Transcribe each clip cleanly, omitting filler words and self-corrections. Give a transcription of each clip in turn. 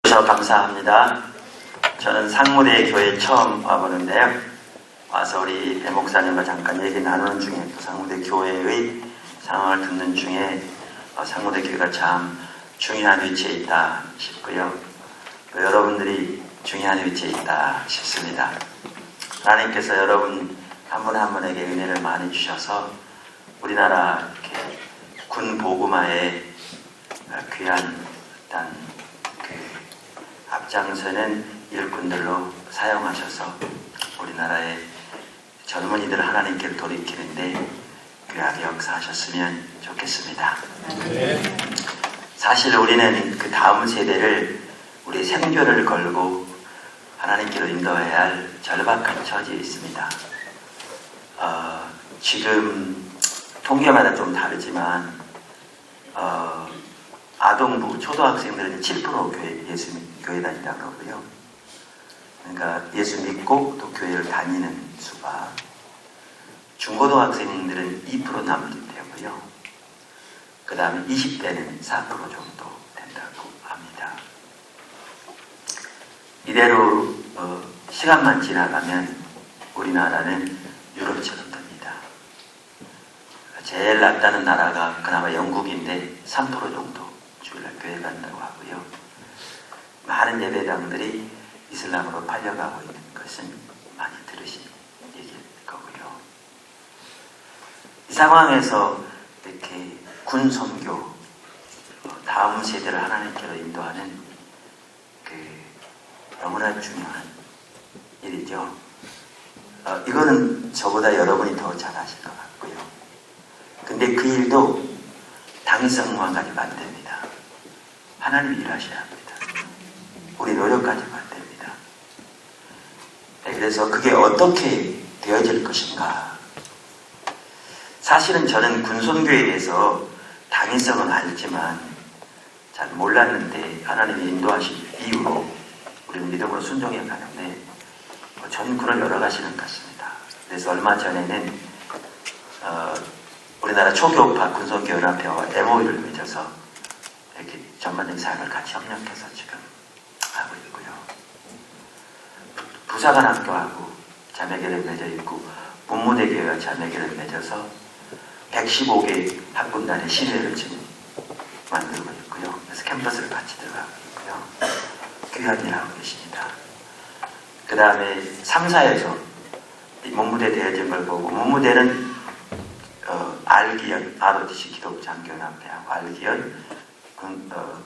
주셔서 감사합니다. 저는 상무대 교회에 처음 와보는데요. 와서 우리 배 목사님과 잠깐 얘기 나누는 중에 또 상무대 교회의 상황을 듣는 중에 상무대 교회가 참 중요한 위치에 있다 싶고요. 또 여러분들이 중요한 위치에 있다 싶습니다. 하나님께서 여러분 한 분 한 분에게 은혜를 많이 주셔서 우리나라 이렇게 군 보고마에 귀한 어떤 앞장서는 일꾼들로 사용하셔서 우리나라의 젊은이들 하나님께를 돌이키는데 귀하게 역사하셨으면 좋겠습니다. 네. 사실 우리는 그 다음 세대를 우리 생존을 걸고 하나님께로 인도해야 할 절박한 처지에 있습니다. 지금 통계마다 좀 다르지만 아동부, 초등학생들은 7% 교회 다닌다고 그러고요. 그러니까 예수 믿고 또 교회를 다니는 수가 중고등학생들은 2% 남짓되고요. 그 다음에 20대는 4% 정도 된다고 합니다. 이대로 시간만 지나가면 우리나라는 유럽처럼 됩니다. 제일 낮다는 나라가 그나마 영국인데 3% 정도 주일날 교회 간다고 하고요. 많은 예배당들이 이슬람으로 팔려가고 있는 것은 많이 들으신 얘기일 거고요. 이 상황에서 이렇게 군 선교, 다음 세대를 하나님께로 인도하는 너무나 중요한 일이죠. 이거는 저보다 여러분이 더 잘하실 것 같고요. 근데 그 일도 당위성만 가지고 안 됩니다. 하나님이 일하셔야 합니다. 우리 노력 가지고 안 됩니다. 그래서 그게 어떻게 되어질 것인가. 사실은 저는 군선교에 대해서 당위성은 알지만 잘 몰랐는데 하나님이 인도하신 이유로 우리는 믿음으로 순종해 가는데 저는 군을 열어가시는 것 같습니다. 그래서 얼마 전에는 우리나라 초교파 군선교연합회와 MOU를 맺어서 이렇게 전반적인 사역을 같이 협력해서 지금 하고 있고요. 부사관학교하고 자매교를 맺어 있고 문무대교회와 자매교를 맺어서 115개 학군단의 신회를 지금 만들고 있고요. 그래서 캠퍼스를 같이 들어가고 있고요. 귀한 일 하고 계십니다. 그 다음에 3사에서 문무대 되어진 걸 보고 문무대는 알기연, ROTC 기독장교연합회하고 알기연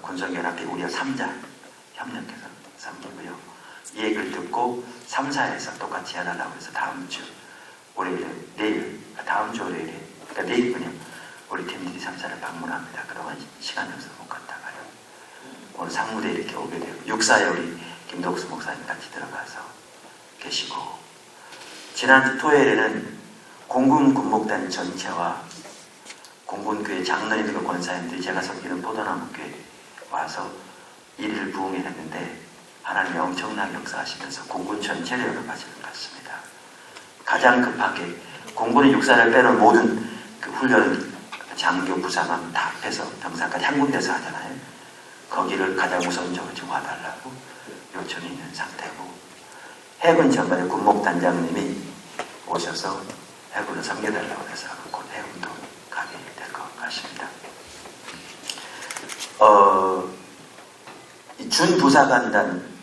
군성연합회 우리가 3자 협력해서 섬기고요. 이 얘기를 듣고 3사에서 똑같이 해달라고 해서 다음 주 월요일에 다음 주 월요일에 그러니까 내일은요 우리 팀들이 3사를 방문합니다. 그동안 시간이 없어서 못 갔다가요. 오늘 상무대에 이렇게 오게 되고 6사에 우리 김덕수 목사님 같이 들어가서 계시고 지난주 토요일에는 공군 군목단 전체와 공군교회 장로님과 권사님들이 제가 섬기는 포도나무교회 와서 일일 부흥했는데 하나님이 엄청나게 역사하시면서 공군 전체를 영접하시는 것 같습니다. 가장 급하게 공군의 육사를 빼놓은 모든 그 훈련 장교 부사관 다 합해서 병사까지 한 군데서 하잖아요. 거기를 가장 우선적으로 좀 와달라고 요청이 있는 상태고 해군 전반의 군목단장님이 오셔서 해군을 섬겨달라고 해서 곧 해군도 가게 될 것 같습니다. 이 준부사관단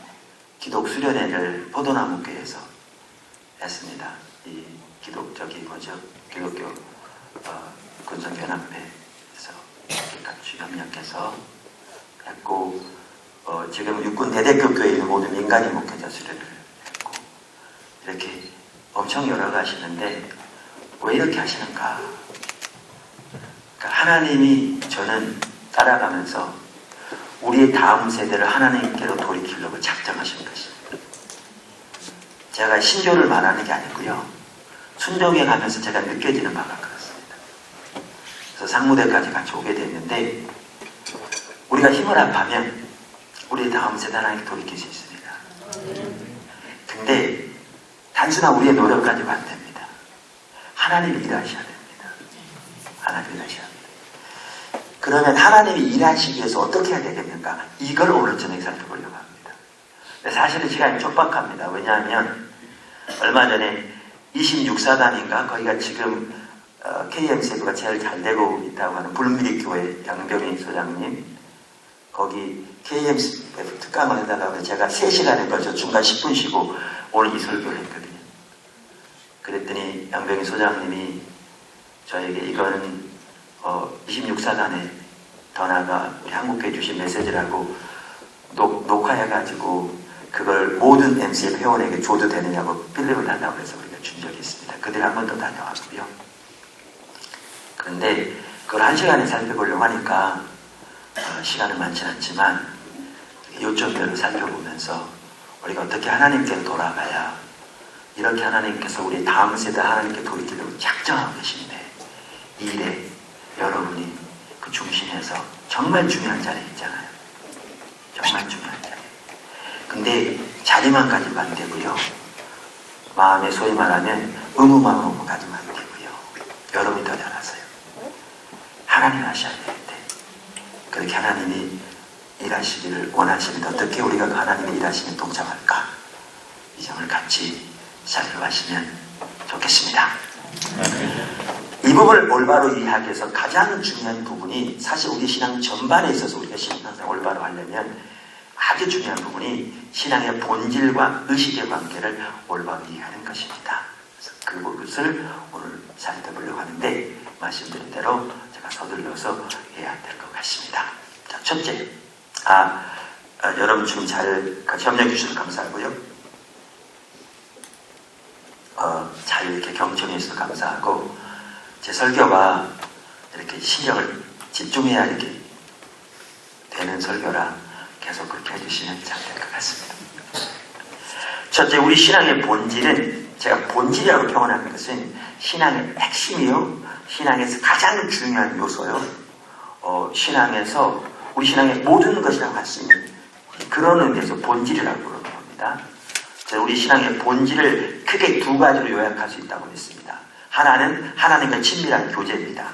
기독수련회를 포도나무교회에서 했습니다. 이 기독교 군성연합회에서 같이 협력해서 했고 지금 육군 대대급 교회에 있는 모든 민간인 목회자 수련을 했고 이렇게 엄청 열어가시는데 왜 이렇게 하시는가? 그러니까 하나님이 저는 따라가면서 우리의 다음 세대를 하나님께로 돌이키려고 작정하신 것입니다. 제가 신조를 말하는 게 아니고요. 순종해 가면서 제가 느껴지는 바가 그렇습니다. 그래서 상무대까지 같이 오게 됐는데 우리가 힘을 합하면 우리의 다음 세대 하나님께 돌이킬 수 있습니다. 근데 단순한 우리의 노력 가지고 안 됩니다. 하나님이 일하셔야 됩니다. 하나님이 일하셔야 합니다. 그러면 하나님이 일하시기 위해서 어떻게 해야 되겠는가? 이걸 오늘 저녁에 살펴보려고 합니다. 사실은 시간이 촉박합니다. 왜냐하면 얼마 전에 26사단인가 거기가 지금 KMCF가 제일 잘 되고 있다고 하는 불미리 교회 양병희 소장님 거기 KMCF 특강을 해달라고 해서 제가 3시간에 걸쳐 중간 10분 쉬고 오늘 이 설교를 했거든요. 그랬더니 양병희 소장님이 저에게 이거는 26사단에 더 나아가 우리 한국교회 주신 메시지라고 녹화해가지고 그걸 모든 MCF 회원에게 줘도 되느냐고 필름을 달라고 해서 우리가 준 적이 있습니다. 그들이 한 번 더 다녀왔고요. 그런데 그걸 1시간에 살펴보려고 하니까 시간은 많지 않지만 요점대로 살펴보면서 우리가 어떻게 하나님께 돌아가야 이렇게 하나님께서 우리 다음 세대 하나님께 돌이키려고 작정하고 계신데 이 일에 여러분이 그 중심에서 정말 중요한 자리에 있잖아요. 정말 중요한 자리. 근데 자리만 가지면 안 되고요. 마음에 소위 말하면 의무마음으로 가지면 안 되고요. 여러분이 더 잘하세요. 하나님 하셔야 되는데 그렇게 하나님이 일하시기를 원하시는데 어떻게 우리가 하나님의 일하시는 동참할까? 이 점을 같이 살펴보시면 좋겠습니다. 이 부분을 올바로 이해하기 위해서 가장 중요한 부분이 사실 우리 신앙 전반에 있어서 우리가 신앙생활 올바로 하려면 아주 중요한 부분이 신앙의 본질과 의식의 관계를 올바로 이해하는 것입니다. 그래서 그것을 오늘 살펴보려고 하는데 말씀드린 대로 제가 서둘러서 해야 될 것 같습니다. 자, 첫째, 여러분 지금 잘 같이 협력해 주셔서 감사하고요. 잘 이렇게 경청해 주셔서 감사하고 제 설교가 이렇게 신경을 집중해야 이렇게 되는 설교라 계속 그렇게 해주시면 잘 될 것 같습니다. 첫째, 우리 신앙의 본질은 제가 본질이라고 표현하는 것은 신앙의 핵심이요, 신앙에서 가장 중요한 요소요. 신앙에서 우리 신앙의 모든 것이라고 할 수 있는 그런 의미에서 본질이라고 부르는 겁니다. 우리 신앙의 본질을 크게 2가지로 요약할 수 있다고 믿습니다. 하나는 하나님과 친밀한 교제입니다.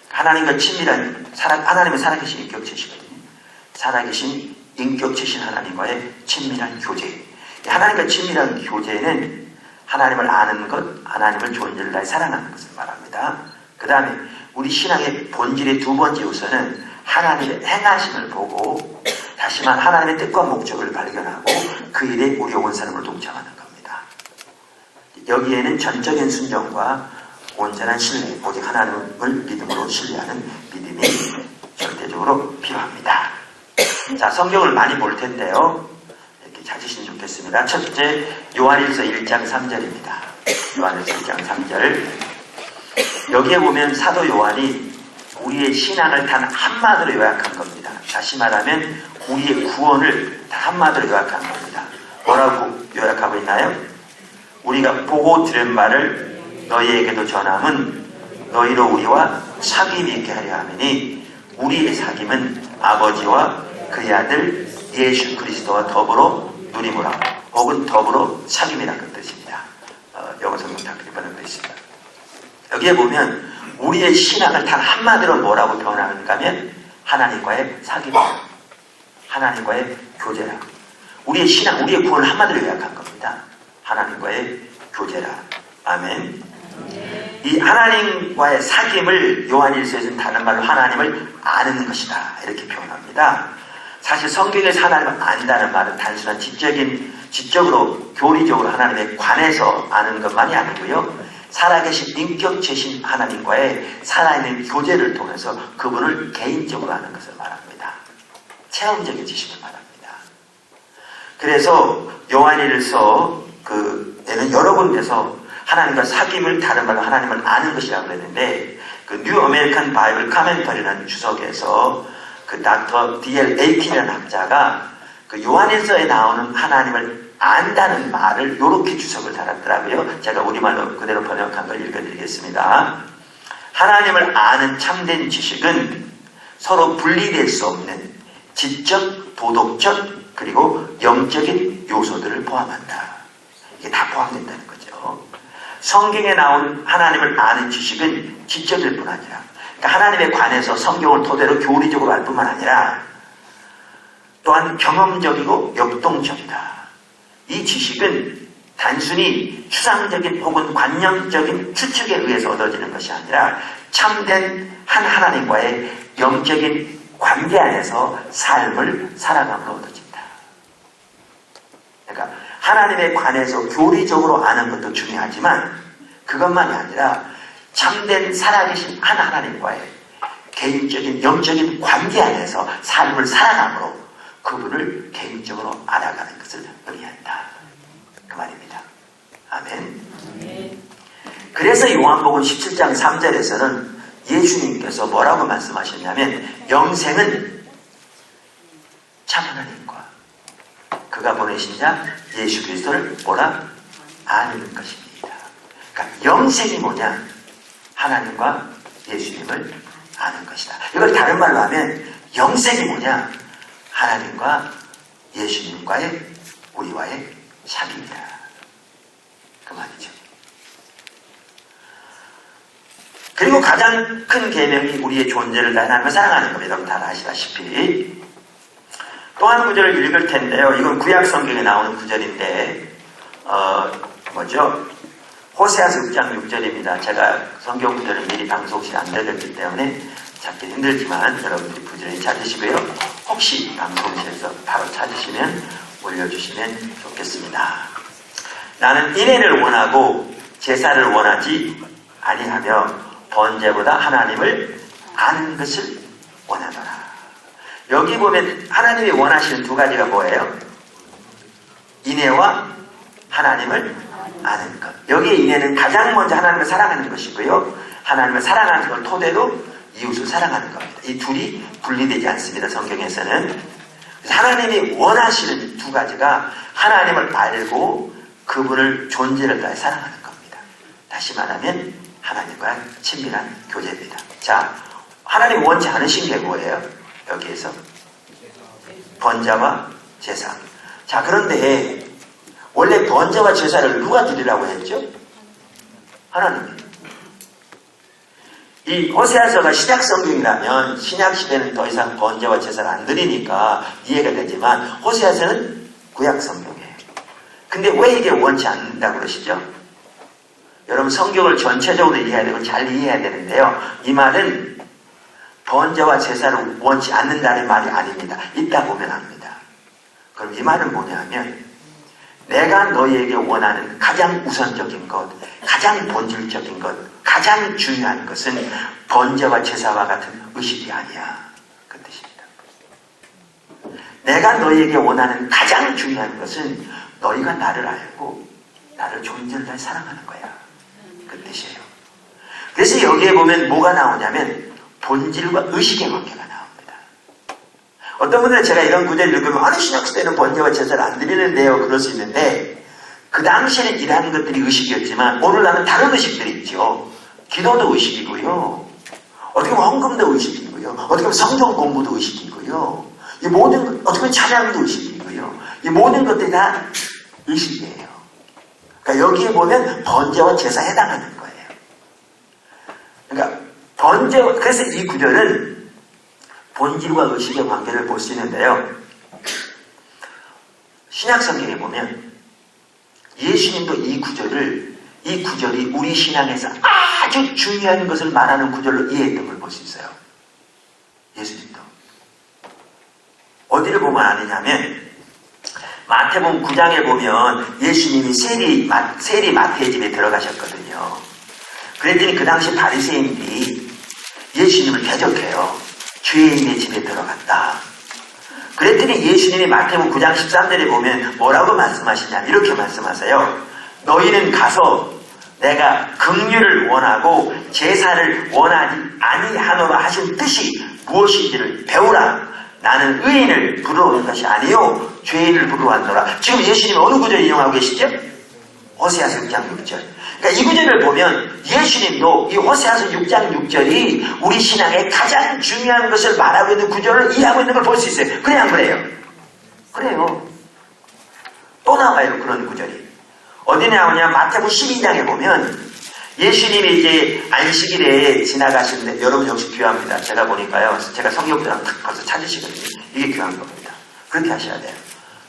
하나님과 친밀한 하나님의 살아계신 인격체시거든요. 살아계신 인격체신 하나님과의 친밀한 교제. 하나님과 친밀한 교제는 하나님을 아는 것, 하나님을 존재를 다해 사랑하는 것을 말합니다. 그 다음에 우리 신앙의 본질의 2번째 요소는 하나님의 행하심을 보고 다시 말해 하나님의 뜻과 목적을 발견하고 그 일에 우리 온 사람을 동참하는 겁니다. 여기에는 전적인 순종과 온전한 신뢰, 오직 하나님을 믿음으로 신뢰하는 믿음이 절대적으로 필요합니다. 자, 성경을 많이 볼 텐데요. 이렇게 찾으시면 좋겠습니다. 첫째, 요한일서 1장 3절입니다. 요한일서 1장 3절. 여기에 보면 사도 요한이 우리의 신앙을 단 한마디로 요약한 겁니다. 다시 말하면 우리의 구원을 단 한마디로 요약한 겁니다. 뭐라고 요약하고 있나요? 우리가 보고 들은 말을 너희에게도 전함은 너희로 우리와 사귐이 있게 하려 함이니 우리의 사귐은 아버지와 그의 아들 예수 그리스도와 더불어 누리므로 혹은 더불어 사귐이라는 그 뜻입니다. 영어 성경 다 그렇게 번역되어 있습니다. 여기에 보면 우리의 신앙을 단 한마디로 뭐라고 표현하는가 하면 하나님과의 사귐이다. 하나님과의 교제라. 우리의 신앙, 우리의 구원을 한마디로 요약한 겁니다. 하나님과의 교제라. 아멘. 이 하나님과의 사귐을 요한일서에서는 다른 말로 하나님을 아는 것이다. 이렇게 표현합니다. 사실 성경에서 하나님을 안다는 말은 단순한 지적으로, 교리적으로 하나님에 관해서 아는 것만이 아니고요. 살아계신 인격체신 하나님과의 살아있는 교제를 통해서 그분을 개인적으로 아는 것을 말합니다. 체험적인 지식을 말합니다. 그래서 요한일서 에는 여러 군데서 하나님과 사귐을 다른 말로 하나님을 아는 것이라고 그랬는데 그 뉴 아메리칸 바이블 카멘터리라는 주석에서 그 닥터 D.L. 에이킨이라는 학자가 그 요한일서에 나오는 하나님을 안다는 말을 이렇게 주석을 달았더라고요. 제가 우리말로 그대로 번역한 걸 읽어드리겠습니다. 하나님을 아는 참된 지식은 서로 분리될 수 없는 지적, 도덕적, 그리고 영적인 요소들을 포함한다. 이게 다 포함된다는 거죠. 성경에 나온 하나님을 아는 지식은 지적일 뿐 아니라 그러니까 하나님에 관해서 성경을 토대로 교리적으로 알 뿐만 아니라 또한 경험적이고 역동적이다. 이 지식은 단순히 추상적인 혹은 관념적인 추측에 의해서 얻어지는 것이 아니라 참된 한 하나님과의 영적인 관계 안에서 삶을 살아감으로 얻어진다. 그러니까 하나님에 관해서 교리적으로 아는 것도 중요하지만 그것만이 아니라 참된 살아계신 한 하나님과의 개인적인 영적인 관계 안에서 삶을 살아감으로 그분을 개인적으로 알아가는 것을 의미한다. 그 말입니다. 아멘. 그래서 요한복음 17장 3절에서는 예수님께서 뭐라고 말씀하셨냐면 영생은 참 하나님과 그가 보내신 자 예수 그리스도를 뭐라? 아는 것입니다. 그러니까 영생이 뭐냐? 하나님과 예수님을 아는 것이다. 이걸 다른 말로 하면 영생이 뭐냐? 하나님과 예수님과의 우리와의 사귑이다. 그 말이죠. 그리고 가장 큰 계명이 우리의 존재를 다해 하나님을 사랑하는 겁니다. 여러분 다 아시다시피. 또 한 구절을 읽을 텐데요. 이건 구약 성경에 나오는 구절인데 뭐죠? 호세아서 6장 6절입니다. 제가 성경 구절을 미리 방송실 안 들었기 때문에 찾기 힘들지만 여러분들이 부지런히 찾으시고요. 혹시 방송실에서 바로 찾으시면 올려주시면 좋겠습니다. 나는 인애를 원하고 제사를 원하지 아니하며 번제보다 하나님을 아는 것을 원하노라. 여기 보면 하나님이 원하시는 두 가지가 뭐예요? 인애와 하나님을 아는 것. 여기에 인애는 가장 먼저 하나님을 사랑하는 것이고요. 하나님을 사랑하는 걸 토대로 이웃을 사랑하는 겁니다. 이 둘이 분리되지 않습니다. 성경에서는. 그래서 하나님이 원하시는 두 가지가 하나님을 알고 그분을 존재를 다해 사랑하는 겁니다. 다시 말하면 하나님과 친밀한 교제입니다. 자, 하나님 원치 않으신 게 뭐예요? 여기에서 번제와 제사. 자, 그런데 원래 번제와 제사를 누가 드리라고 했죠? 하나님이. 이 호세아서가 신약 성경이라면 신약 시대는 더 이상 번제와 제사를 안 드리니까 이해가 되지만 호세아서는 구약 성경이에요. 근데 왜 이게 원치 않는다고 그러시죠? 여러분 성경을 전체적으로 이해해야 되고 잘 이해해야 되는데요. 이 말은 번제와 제사를 원치 않는다는 말이 아닙니다. 이따 보면 압니다. 그럼 이 말은 뭐냐 하면 내가 너희에게 원하는 가장 우선적인 것, 가장 본질적인 것, 가장 중요한 것은 번제와 제사와 같은 의식이 아니야. 그 뜻입니다. 내가 너희에게 원하는 가장 중요한 것은 너희가 나를 알고 나를 존재를 다해 사랑하는 거야. 그 뜻이에요. 그래서 여기에 보면 뭐가 나오냐면 본질과 의식의 관계가 나옵니다. 어떤 분들은 제가 이런 구절을 읽으면 아니 신약시대는 번제와 제사를 안 드리는데요. 그럴 수 있는데 그 당시에는 이러한 것들이 의식이었지만 오늘날은 다른 의식들이 있죠. 기도도 의식이고요. 어떻게 보면 헌금도 의식이고요. 어떻게 보면 성경 공부도 의식이고요. 이 모든 어떻게 보면 찬양도 의식이고요. 이 모든 것들이 다 의식이에요. 그러니까 여기에 보면 번제와 제사에 해당하는 거예요. 그러니까 그래서 이 구절은 본질과 의식의 관계를 볼 수 있는데요. 신약 성경에 보면 예수님도 이 구절이 우리 신앙에서 아주 중요한 것을 말하는 구절로 이해했던 걸 볼 수 있어요. 예수님도. 어디를 보면 아느냐면 마태복음 9장에 보면 예수님이 세리 마태의 집에 들어가셨거든요. 그랬더니 그 당시 바리새인들이 예수님을 대적해요. 죄인의 집에 들어갔다. 그랬더니 예수님이 마태복음 9장 13절에 보면 뭐라고 말씀하시냐 이렇게 말씀하세요. 너희는 가서 내가 긍휼을 원하고 제사를 원하지 아니하노라 하신 뜻이 무엇인지를 배우라. 나는 의인을 부르러 온 것이 아니요 죄인을 부르러 왔노라. 지금 예수님은 어느 구절 인용하고 계시죠? 호세아서 6장 6절. 그러니까 이 구절을 보면 예수님도 이 호세아서 6장 6절이 우리 신앙의 가장 중요한 것을 말하고 있는 구절을 이해하고 있는 걸 볼 수 있어요. 그래 안 그래요? 그래요. 또 나와요 그런 구절이. 어디 나오냐 마태복음 12장에 보면 예수님이 이제 안식일에 지나가시는데 여러분 역시 귀합니다. 제가 보니까요. 제가 성경들랑 탁 가서 찾으시거든요. 이게 귀한 겁니다. 그렇게 하셔야 돼요.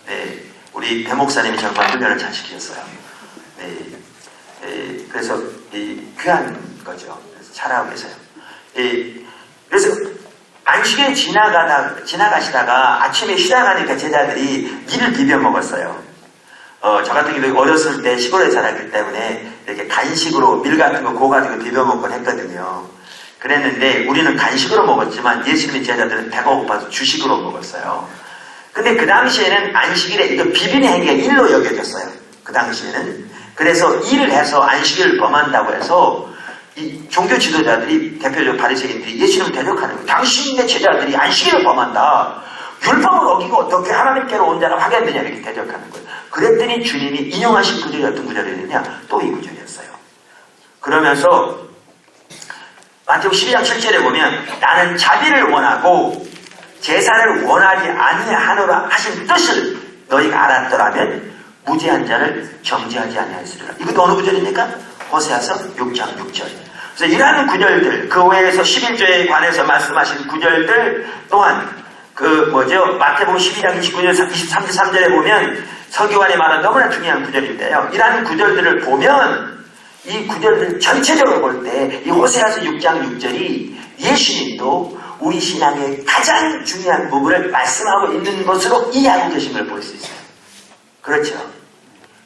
네, 우리 배 목사님이 정말 훈련을 잘 시키셨어요. 네, 그래서 귀한 거죠. 그래서 잘하고 계세요. 그래서 안식에 지나가시다가 아침에 쉬다가니까 제자들이 밀을 비벼 먹었어요. 저 같은 경우 어렸을 때 시골에 살았기 때문에 이렇게 간식으로 밀 같은 거 고가지고 비벼 먹곤 했거든요. 그랬는데 우리는 간식으로 먹었지만 예수님의 제자들은 배가 고파서 주식으로 먹었어요. 근데 그 당시에는 안식일에 이거 비비는 행위가 일로 여겨졌어요. 그 당시에는. 그래서 일을 해서 안식일을 범한다고 해서 이 종교 지도자들이 대표적으로 바리새인들이 예수님을 대적하는 거예요. 당신의 제자들이 안식일을 범한다. 율법을 어기고 어떻게 하나님께로 온 자를 하겠느냐 이렇게 대적하는 거예요. 그랬더니 주님이 인용하신 구절이 어떤 구절이었느냐? 또 이 구절이었어요. 그러면서 마태복음 12장 7절에 보면 나는 자비를 원하고 제사를 원하지 아니하노라 하신 뜻을 너희가 알았더라면 무죄한 자를 정죄하지 아니하였으리라. 이것도 어느 구절입니까? 호세아서 6장 6절. 그래서 이러한 구절들, 그 외에서 11조에 관해서 말씀하신 구절들 또한 마태복음 12장 29절 23절에 보면 서기관이 말한 너무나 중요한 구절인데요. 이러한 구절들을 보면 이 구절들 전체적으로 볼 때 이 호세아서 6장 6절이 예수님도 우리 신앙의 가장 중요한 부분을 말씀하고 있는 것으로 이해하고 계신 걸 볼 수 있어요. 그렇죠.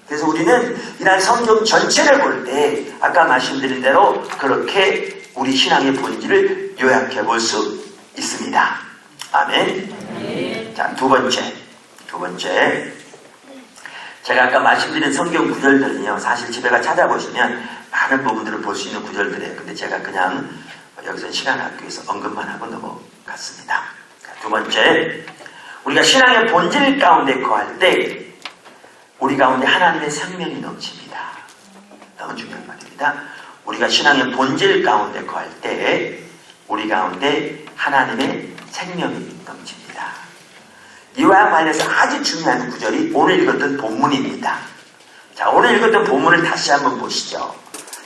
그래서 우리는 이러한 성경 전체를 볼 때 아까 말씀드린 대로 그렇게 우리 신앙의 본질을 요약해 볼 수 있습니다. 아멘. 자, 두 번째. 제가 아까 말씀드린 성경 구절들은요, 사실 집에 가 찾아보시면 많은 부분들을 볼 수 있는 구절들이에요. 근데 제가 그냥 여기서 시간 아끼기 위해서 언급만 하고 넘어갔습니다. 자, 두 번째, 우리가 신앙의 본질 가운데 거할 때 우리 가운데 하나님의 생명이 넘칩니다. 너무 중요한 말입니다. 우리가 신앙의 본질 가운데 거할 때 우리 가운데 하나님의 생명이 넘칩니다. 이와 관련해서 아주 중요한 구절이 오늘 읽었던 본문입니다. 자, 오늘 읽었던 본문을 다시 한번 보시죠.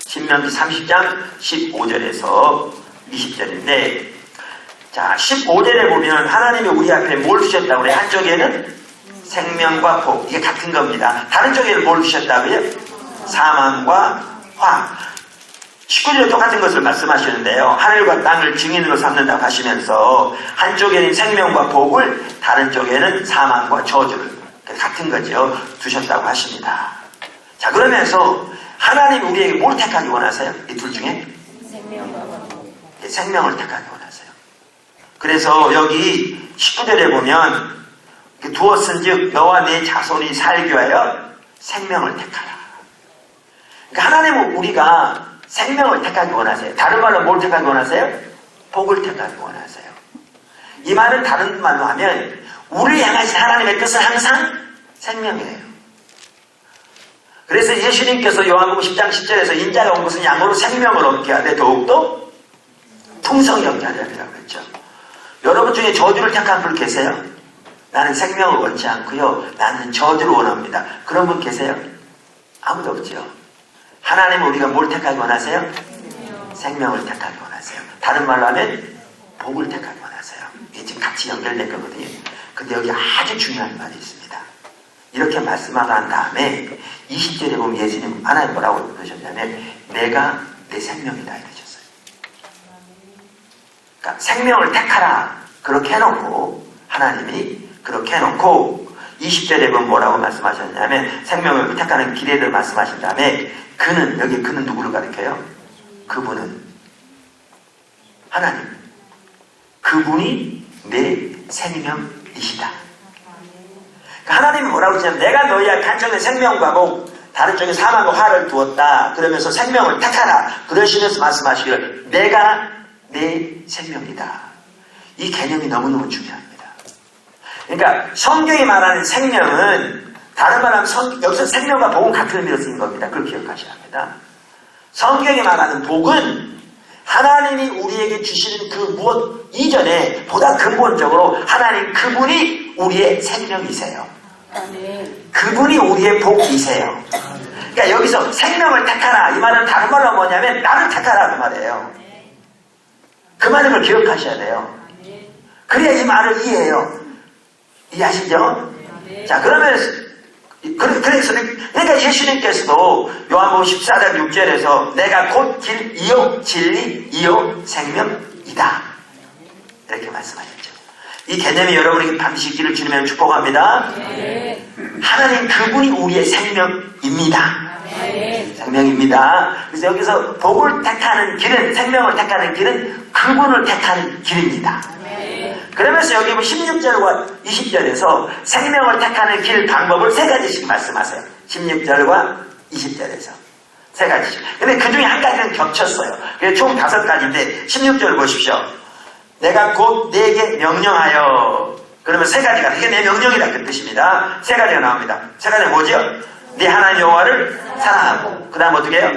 신명기 30장 15절에서 20절인데, 자, 15절에 보면 하나님이 우리 앞에 뭘 주셨다고 그래요? 한쪽에는 생명과 복, 이게 같은 겁니다. 다른 쪽에는 뭘 주셨다고요? 사망과 화. 19절에 똑같은 것을 말씀하시는데요. 하늘과 땅을 증인으로 삼는다고 하시면서 한쪽에는 생명과 복을, 다른 쪽에는 사망과 저주를, 같은 거죠. 두셨다고 하십니다. 자, 그러면서 하나님 우리에게 뭘 택하기 원하세요? 이 둘 중에? 생명을 택하기 원하세요. 그래서 여기 19절에 보면 두었은즉 너와 네 자손이 살기 위하여 생명을 택하라. 그러니까 하나님은 우리가 생명을 택하기 원하세요. 다른 말로 뭘 택하기 원하세요? 복을 택하기 원하세요. 이 말은 다른 말로 하면 우리를 향하신 하나님의 뜻은 항상 생명이에요. 그래서 예수님께서 요한복음 10장 10절에서 인자가 온 것은 양으로 생명을 얻게 하되 더욱더 풍성히 얻게 하려고 했죠. 여러분 중에 저주를 택한 분 계세요? 나는 생명을 원치 않고요. 나는 저주를 원합니다. 그런 분 계세요? 아무도 없죠. 하나님은 우리가 뭘 택하기 원하세요? 생명을 택하기 원하세요. 다른 말로 하면 복을 택하기 원하세요. 이게 지금 같이 연결된 거거든요. 근데 여기 아주 중요한 말이 있습니다. 이렇게 말씀하고 한 다음에 20절에 보면 예수님 하나님 뭐라고 그러셨냐면 내가 내 생명이다 이러셨어요. 그러니까 생명을 택하라 그렇게 해놓고 하나님이 그렇게 해놓고 20절에 보면 뭐라고 말씀하셨냐면 생명을 택하는 길에 대해 말씀하신 다음에 여기 그는 누구를 가리켜요? 그분은 하나님. 그분이 내 생명이시다. 그러니까 하나님이 뭐라고 하시냐면 내가 너희에게 한쪽에 생명과 복, 다른 쪽에 사망과 화를 두었다. 그러면서 생명을 택하라. 그러시면서 말씀하시기를 내가 내 생명이다. 이 개념이 너무너무 중요합니다. 그러니까 성경이 말하는 생명은 다른 말로 하면 여기서 생명과 복은 같은 의미로 쓰인 겁니다. 그걸 기억하셔야 합니다. 성경이 말하는 복은 하나님이 우리에게 주시는 그 무엇 이전에 보다 근본적으로 하나님 그분이 우리의 생명이세요. 그분이 우리의 복이세요. 그러니까 여기서 생명을 택하라 이 말은 다른 말로 뭐냐면 나를 택하라 그 말이에요. 그 말을 기억하셔야 돼요. 그래야 이 말을 이해해요. 이해하시죠? 자, 그러면 그래서 그러니까 예수님께서도 요한복음 14장 6절에서 내가 곧 길, 이요 진리, 이요 생명이다 이렇게 말씀하셨죠. 이 개념이 여러분에게 반드시 있기를 주님의 축복합니다. 하나님 그분이 우리의 생명입니다. 생명입니다. 그래서 여기서 복을 택하는 길은, 생명을 택하는 길은 그분을 택하는 길입니다. 그러면서 여기 16절과 20절에서 생명을 택하는 길 방법을 세 가지씩 말씀하세요. 16절과 20절에서 세 가지씩. 근데 그 중에 한 가지는 겹쳤어요. 그래서 총 5가지인데 16절 보십시오. 내가 곧 네게 명령하여. 그러면 세 가지가, 이게 내 명령이다 그 뜻입니다. 세 가지가 나옵니다. 세 가지가 뭐죠? 네 하나님 여호와를 사랑하고, 그 다음 어떻게 해요?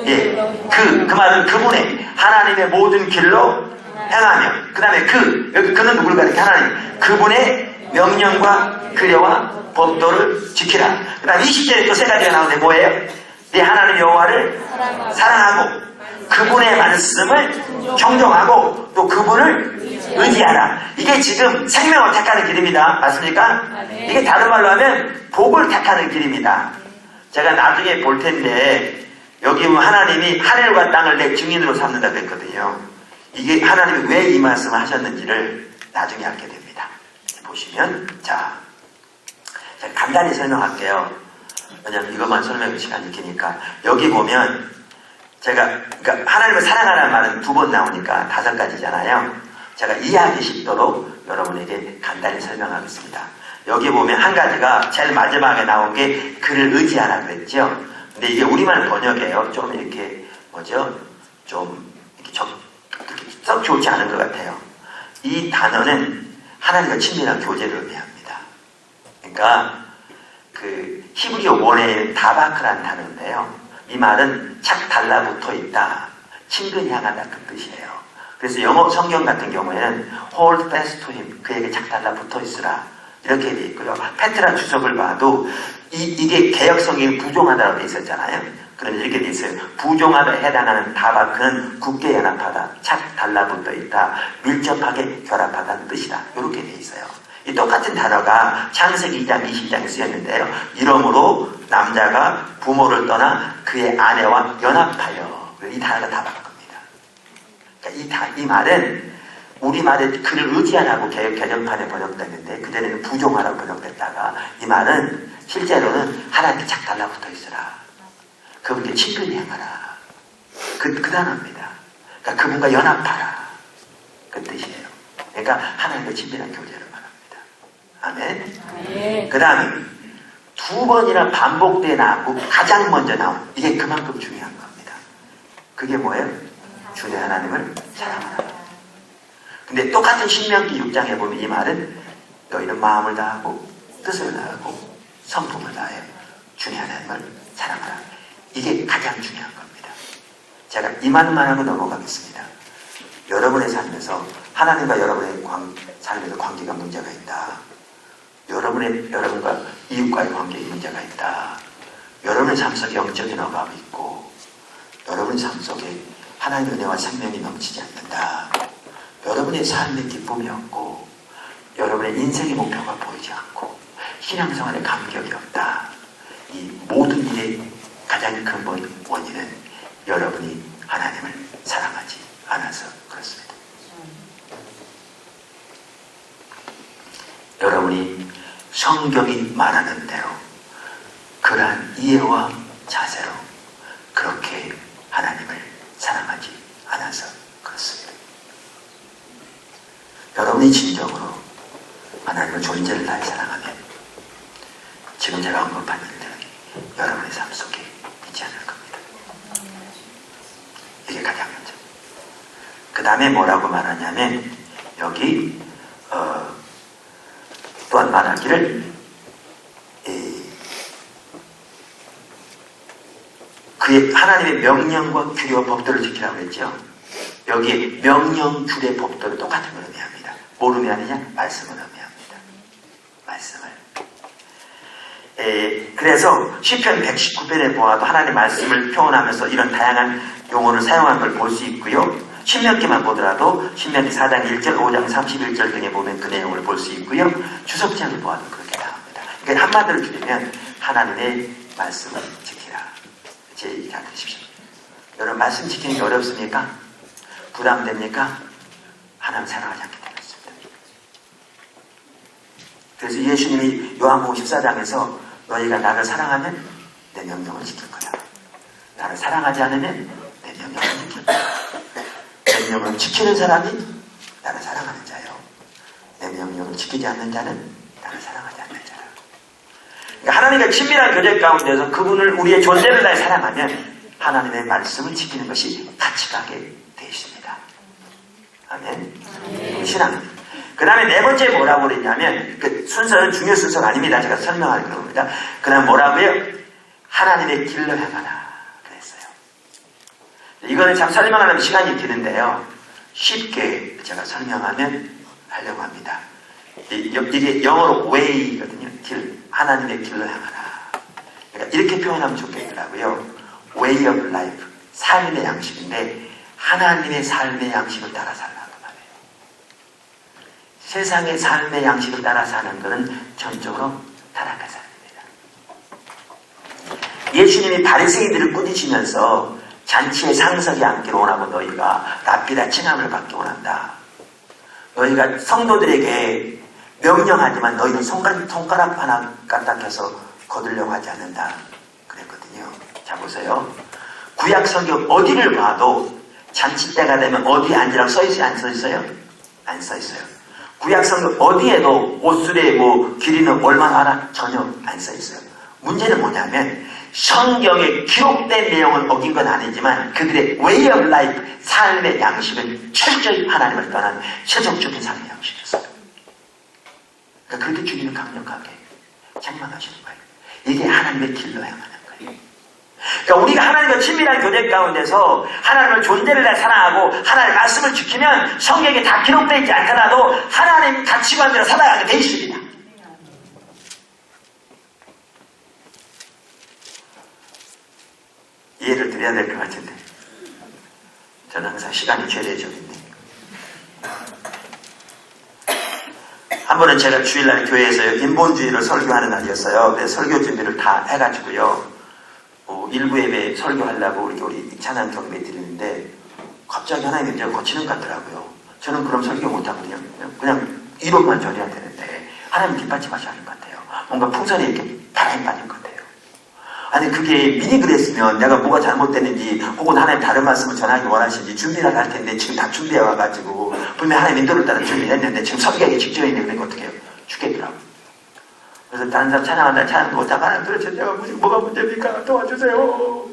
예, 그 말은 그분의 하나님의 모든 길로 행하며, 그 다음에 여기 그는 누구를 가리켜? 하나님 그분의 명령과 규례와 법도를 지키라. 그 다음 20절에 또 세 가지가 나오는데 뭐예요? 네 하나님 여호와를 사랑하고 그분의 말씀을 경종하고 또 그분을 의지하라. 이게 지금 생명을 택하는 길입니다. 맞습니까? 이게 다른 말로 하면 복을 택하는 길입니다. 제가 나중에 볼 텐데 여기 하나님이 하늘과 땅을 내 증인으로 삼는다 그랬거든요. 이게 하나님이 왜 이 말씀을 하셨는지를 나중에 알게 됩니다. 보시면 자, 제가 간단히 설명할게요. 왜냐면 이것만 설명할 시간이 기니까. 여기 보면 제가 그러니까 하나님을 사랑하라는 말은 2번 나오니까 5가지잖아요. 제가 이해하기 쉽도록 여러분에게 간단히 설명하겠습니다. 여기 보면 한 가지가 제일 마지막에 나온 게 그를 의지하라 그랬죠. 근데 이게 우리말 번역이에요. 좀 이렇게 뭐죠? 좀 이렇게 썩 좋지 않은 것 같아요. 이 단어는 하나님과 친밀한 교제를 의미합니다. 그러니까 그 히브리어 원어에는 다바크라는 단어인데요. 이 말은 착 달라붙어 있다, 친근히 향하다 그 뜻이에요. 그래서 영어 성경 같은 경우에는 hold fast to him, 그에게 착 달라붙어 있으라 이렇게 돼 있고요. 페트라 주석을 봐도 이게 개역성이 부종하다고 돼 있었잖아요. 그럼 이렇게 돼 있어요. 부종하다에 해당하는 다바크는 굳게 연합하다, 착 달라붙어 있다, 밀접하게 결합하다는 뜻이다. 이렇게 돼 있어요. 이 똑같은 단어가 창세기 2장 20장에 쓰였는데요. 이러므로 남자가 부모를 떠나 그의 아내와 연합하여. 이 단어가 다 바꾼 겁니다. 그러니까 이 말은 우리말에 그를 의지하라고 개정판에 번역됐는데 그전에는 부종하라고 번역됐다가 이 말은 실제로는 하나님께 착 달라붙어 있으라. 그분께 친근히 행하라. 그 단어입니다. 그러니까 그분과 연합하라. 그 뜻이에요. 그러니까 하나님과 친밀한 교제를 말합니다. 아멘. 그 다음에 2번이나 반복돼 나오고 가장 먼저 나온 이게 그만큼 중요한 겁니다. 그게 뭐예요? 주의 하나님을 사랑하라. 근데 똑같은 신명기 6장에 보면 이 말은 너희는 마음을 다하고 뜻을 다하고 성품을 다해 주의 하나님을 사랑하라. 이게 가장 중요한 겁니다. 제가 이 말만 하고 넘어가겠습니다. 여러분의 삶에서 하나님과 여러분의 삶에서 관계가 문제가 있다. 여러분과 이웃과의 관계에 문제가 있다. 여러분의 삶 속에 영적인 어감이 있고 여러분의 삶 속에 하나님의 은혜와 생명이 넘치지 않는다. 여러분의 삶의 기쁨이 없고 여러분의 인생의 목표가 보이지 않고 신앙생활에 감격이 없다. 이 모든 일의 가장 큰 원인은 여러분이 하나님을 사랑하지 않아서 그렇습니다. 여러분이 성경이 말하는 대로 그러한 이해와 자세로 그렇게 하나님을 사랑하지 않아서 그렇습니다. 여러분이 진정으로 하나님의 존재를 다해 사랑하면 지금 제가 언급한 일들이 여러분의 삶 속에 있지 않을 겁니다. 이게 가장 먼저. 그 다음에 뭐라고 말하냐면 여기 또한 말하기를 그의 하나님의 명령과 규례와 법도를 지키라고 했죠. 여기 명령, 규례, 법도를 똑같은 걸 의미합니다. 뭘 의미하느냐? 말씀을 의미합니다. 말씀을. 그래서 시편 119편에 보아도 하나님의 말씀을 표현하면서 이런 다양한 용어를 사용한 걸 볼 수 있고요. 신명기만 보더라도 신명기 4장 1절, 5장 31절 등에 보면 그 내용을 볼 수 있고요. 주석장을 보아도 그렇게 나옵니다. 그러니까 한마디로 줄이면 하나님의 말씀을 지키라. 제 얘기 잘 들으십시오. 여러분 말씀 지키는 게 어렵습니까? 부담됩니까? 하나님 사랑하지 않기 때문입니다. 그래서 예수님이 요한복음 14장에서 너희가 나를 사랑하면 내 명령을 지킬 거야. 나를 사랑하지 않으면 내 명령을 지킬 거야. 내 명령을 지키는 사람이 나를 사랑하는 자요. 내 명령을 지키지 않는 자는 나를 사랑하지 않는 자라. 그러니까 하나님과 친밀한 교제 가운데서 그분을 우리의 존재를 다해 사랑하면 하나님의 말씀을 지키는 것이 같이 가게 되어 있습니다. 아멘. 신앙입니다. 그 다음에 네 번째 뭐라고 그랬냐면, 그 순서는 중요 순서가 아닙니다. 제가 설명할 겁니다. 그 다음 뭐라고요? 하나님의 길로 향하라. 그랬어요. 이거는 참 설명하려면 시간이 드는데요. 쉽게 제가 설명하면 하려고 합니다. 이게 영어로 way거든요. 길. 하나님의 길로 향하라. 그러니까 이렇게 표현하면 좋겠더라고요. way of life. 삶의 양식인데, 하나님의 삶의 양식을 따라 살라고 말해요. 세상의 삶의 양식을 따라 사는 것은 전적으로 타락한 삶입니다. 예수님이 바리새인들을 꾸짖으면서 잔치에 상석에 앉기를 원하고 너희가 랍비다 칭함을 받기 원한다. 너희가 성도들에게 명령하지만 너희는 손가락 하나 까딱해서 거두려고 하지 않는다. 그랬거든요. 자 보세요. 구약 성경 어디를 봐도 잔치 때가 되면 어디에 앉으라고 써있어요? 안 써있어요? 안 써있어요. 구약 성경 어디에도 옷술에 길이는 얼마나 하나 전혀 안 써있어요. 문제는 뭐냐면 성경에 기록된 내용을 어긴 건 아니지만 그들의 way of life, 삶의 양식은 철저히 하나님을 떠난 세속적인 삶의 양식이었어요. 그러니까 그렇게 주님은 강력하게 책망하시는 거예요. 이게 하나님의 길로 향하는 거예요. 그러니까 우리가 하나님과 친밀한 교제 가운데서 하나님을 존재를 다 사랑하고 하나님의 말씀을 지키면 성경에 다 기록되어 있지 않더라도 하나님 가치관대로 살아가게 돼 있습니다. 이해를 드려야 될 것 같은데 저는 항상 시간이 최대적인데 한 번은 제가 주일날 교회에서 인본주의를 설교하는 날이었어요. 그래서 설교 준비를 다 해가지고요. 일부 예배 설교하려고 우리 찬양 경배 드리는데 갑자기 하나님이 제가 거치는 것 같더라고요. 저는 그럼 설교 못하거든요. 그냥 이론만 전해야 되는데 하나님 뒷받침하지 않는 것 같아요. 뭔가 풍선에 이렇게 바람이 빠진 것 같아요. 아니 그게 미리 그랬으면 내가 뭐가 잘못됐는지 혹은 하나님 다른 말씀을 전하기 원하시는지 준비를 할 텐데 지금 다 준비해 와가지고 분명 하나님 인도를 따라 준비했는데 지금 설교하기 직전에 있는데 어떻게 해요? 죽겠더라고요. 그래서 다른 사람 찬양한다. 찬양 못하고 하나님 도대체 내가 뭐가 문제입니까? 도와주세요.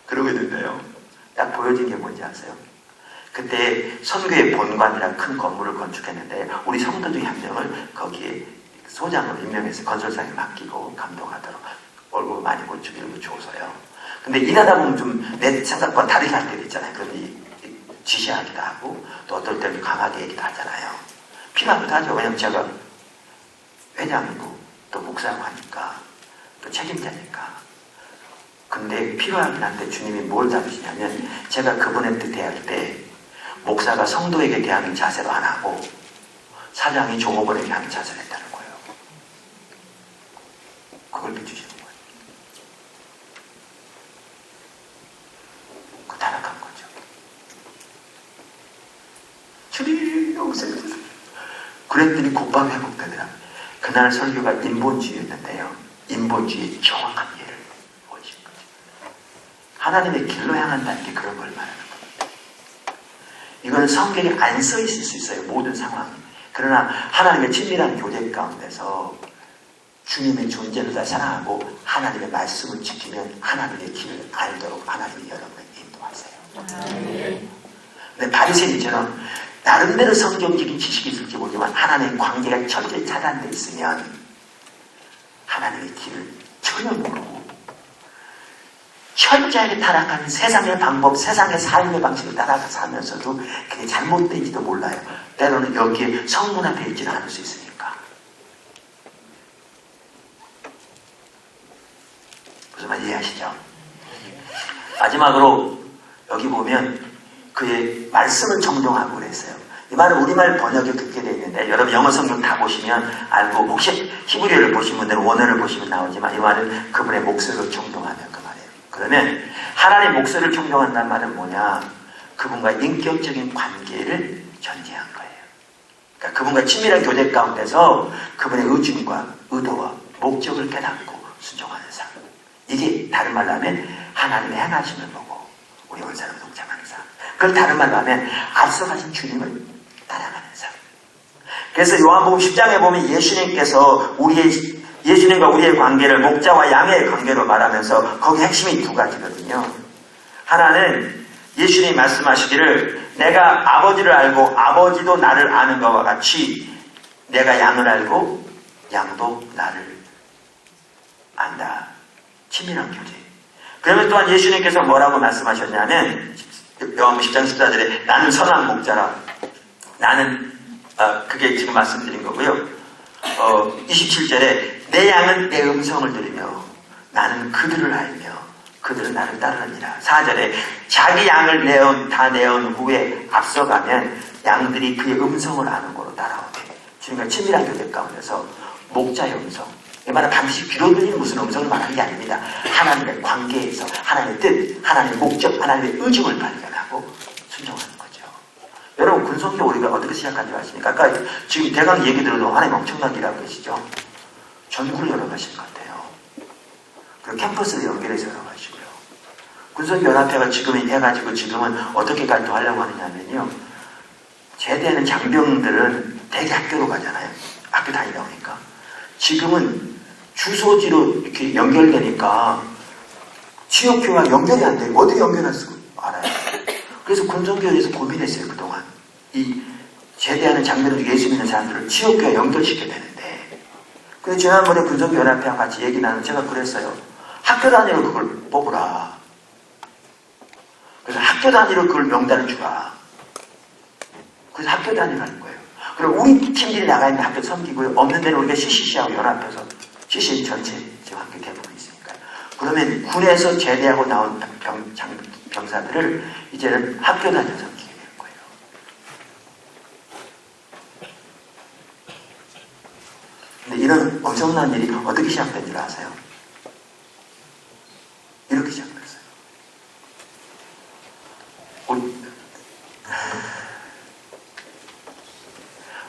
그러고 있는데요. 딱 보여진 게 뭔지 아세요? 그때 선교의 본관이라는 큰 건물을 건축했는데 우리 성도 중에 한 명을 거기에 소장으로 임명해서 건설상에 맡기고 감독하도록 얼굴 많이 고추기를 줘서요. 근데 일하다 보면 좀 내 생각과 다르게 할 때도 있잖아요. 그럼 지시하기도 하고 또 어떨 때는 강하게 얘기도 하잖아요. 필요하기도 하죠. 왜냐면 제가 회장이고 또 목사고 하니까 또 책임자니까. 근데 필요하긴 한데 주님이 뭘 잡으시냐면 제가 그분한테 대할 때 목사가 성도에게 대하는 자세로 안 하고 사장이 종업원에게 하는 자세를 했다는 거예요. 그걸 비추시는 거예요. 그 타락한 거죠. 주님 용서해 주세요. 그랬더니 곧바로 회복되더라고요. 그날 설교가 인본주의였는데요. 인본주의의 정확한 예를 보여준 거죠. 하나님의 길로 향한다는 게 그런 걸 말하는 겁니다. 이건 성경에 안 써 있을 수 있어요. 모든 상황이. 그러나 하나님의 친밀한 교제 가운데서 주님의 존재를 다 사랑하고 하나님의 말씀을 지키면 하나님의 길을 알도록 하나님이 여러분을 인도하세요. 근데 바리새인처럼 나름대로 성경적인 지식이 있을지 모르지만 하나님의 관계가 철저히 차단되어 있으면 하나님의 길을 전혀 모르고 철저하게 타락한 세상의 방법, 세상의 삶의 방식을 따라가 살면서도 그게 잘못된지도 몰라요. 때로는 여기에 성문화되어 있지는 않을 수 있으니까. 무슨 말 이해하시죠? 마지막으로 여기 보면 그의 말씀을 정동하고 그랬어요. 이 말은 우리말 번역이 그렇게 되어 있는데 여러분 영어 성경 다 보시면 알고 혹시 히브리어를 보신 분들은 원어를 보시면 나오지만 이 말은 그분의 목소리를 정동하는 그 말이에요. 그러면 하나님의 목소리를 정동한다는 말은 뭐냐? 그분과 인격적인 관계를 전제한 거예요. 그러니까 그분과 친밀한 교제 가운데서 그분의 의중과 의도와 목적을 깨닫고 순종하는 삶. 이게 다른 말로 하면 하나님의 행하심을 보고 우리 온 사람을 동참하는 삶. 그걸 다른 말로 하면 앞서가신 주님을 따라가는 삶. 그래서 요한복음 10장에 보면 예수님께서 예수님과 우리의 관계를 목자와 양의 관계로 말하면서 거기 핵심이 두 가지거든요. 하나는 예수님이 말씀하시기를 내가 아버지를 알고 아버지도 나를 아는 것과 같이 내가 양을 알고 양도 나를 안다. 친밀한 교제. 그러면 또한 예수님께서 뭐라고 말씀하셨냐면 요한복음 10장 14절에 나는 선한 목자라. 나는 그게 지금 말씀드린 거고요. 27절에 내 양은 내 음성을 들으며 나는 그들을 알며 그들은 나를 따르느니라. 4절에 자기 양을 다 내온 후에 앞서가면 양들이 그의 음성을 아는 거로 따라오게. 주님과 친밀한 교제 가운데서 목자의 음성. 이 말은 반드시 귀로 들리는 무슨 음성을 말하는 게 아닙니다. 하나님의 관계에서 하나님의 뜻, 하나님의 목적, 하나님의 의중을 발견하고 순종하는 거죠. 여러분 군성교 우리가 어떻게 시작한지 아십니까? 아까 지금 대강 얘기 들어도 하나님 엄청나게 일하고 계시죠. 전구를 열어가신 것 같아요. 그리고 캠퍼스를 연결해서 열어가시고요. 군성연합회가 지금 해가지고 지금은 어떻게 발전하려고 하느냐면요. 제대하는 장병들은 대개 학교로 가잖아요. 학교 다니다 보니까. 지금은 주소지로 이렇게 연결되니까 지역교회와 연결이 안 돼요. 어떻게 연결할 수 알아요. 그래서 군성교회에서 고민했어요. 그동안. 이 제대하는 장면으로 예수 믿는 사람들을 지역교회와 연결시켜야 되는데. 근데 지난번에 군성연합회와 같이 얘기 나누면 제가 그랬어요. 학교 단위로 그걸 뽑으라. 그래서 학교 단위로 그걸 명단을 주라. 그래서 학교 단위로 하는 거예요. 그리고 우리 팀들이 나가 있는 학교 섬기고요. 없는 데는 우리가 CCC하고 연합해서 CCC 전체 지금 학교 대부분 있으니까요. 그러면 군에서 제대하고 나온 병사들을 이제는 학교 단위로 섬기게 될 거예요. 근데 이런 엄청난 일이 어떻게 시작된 줄 아세요? 이렇게 시작됐어요.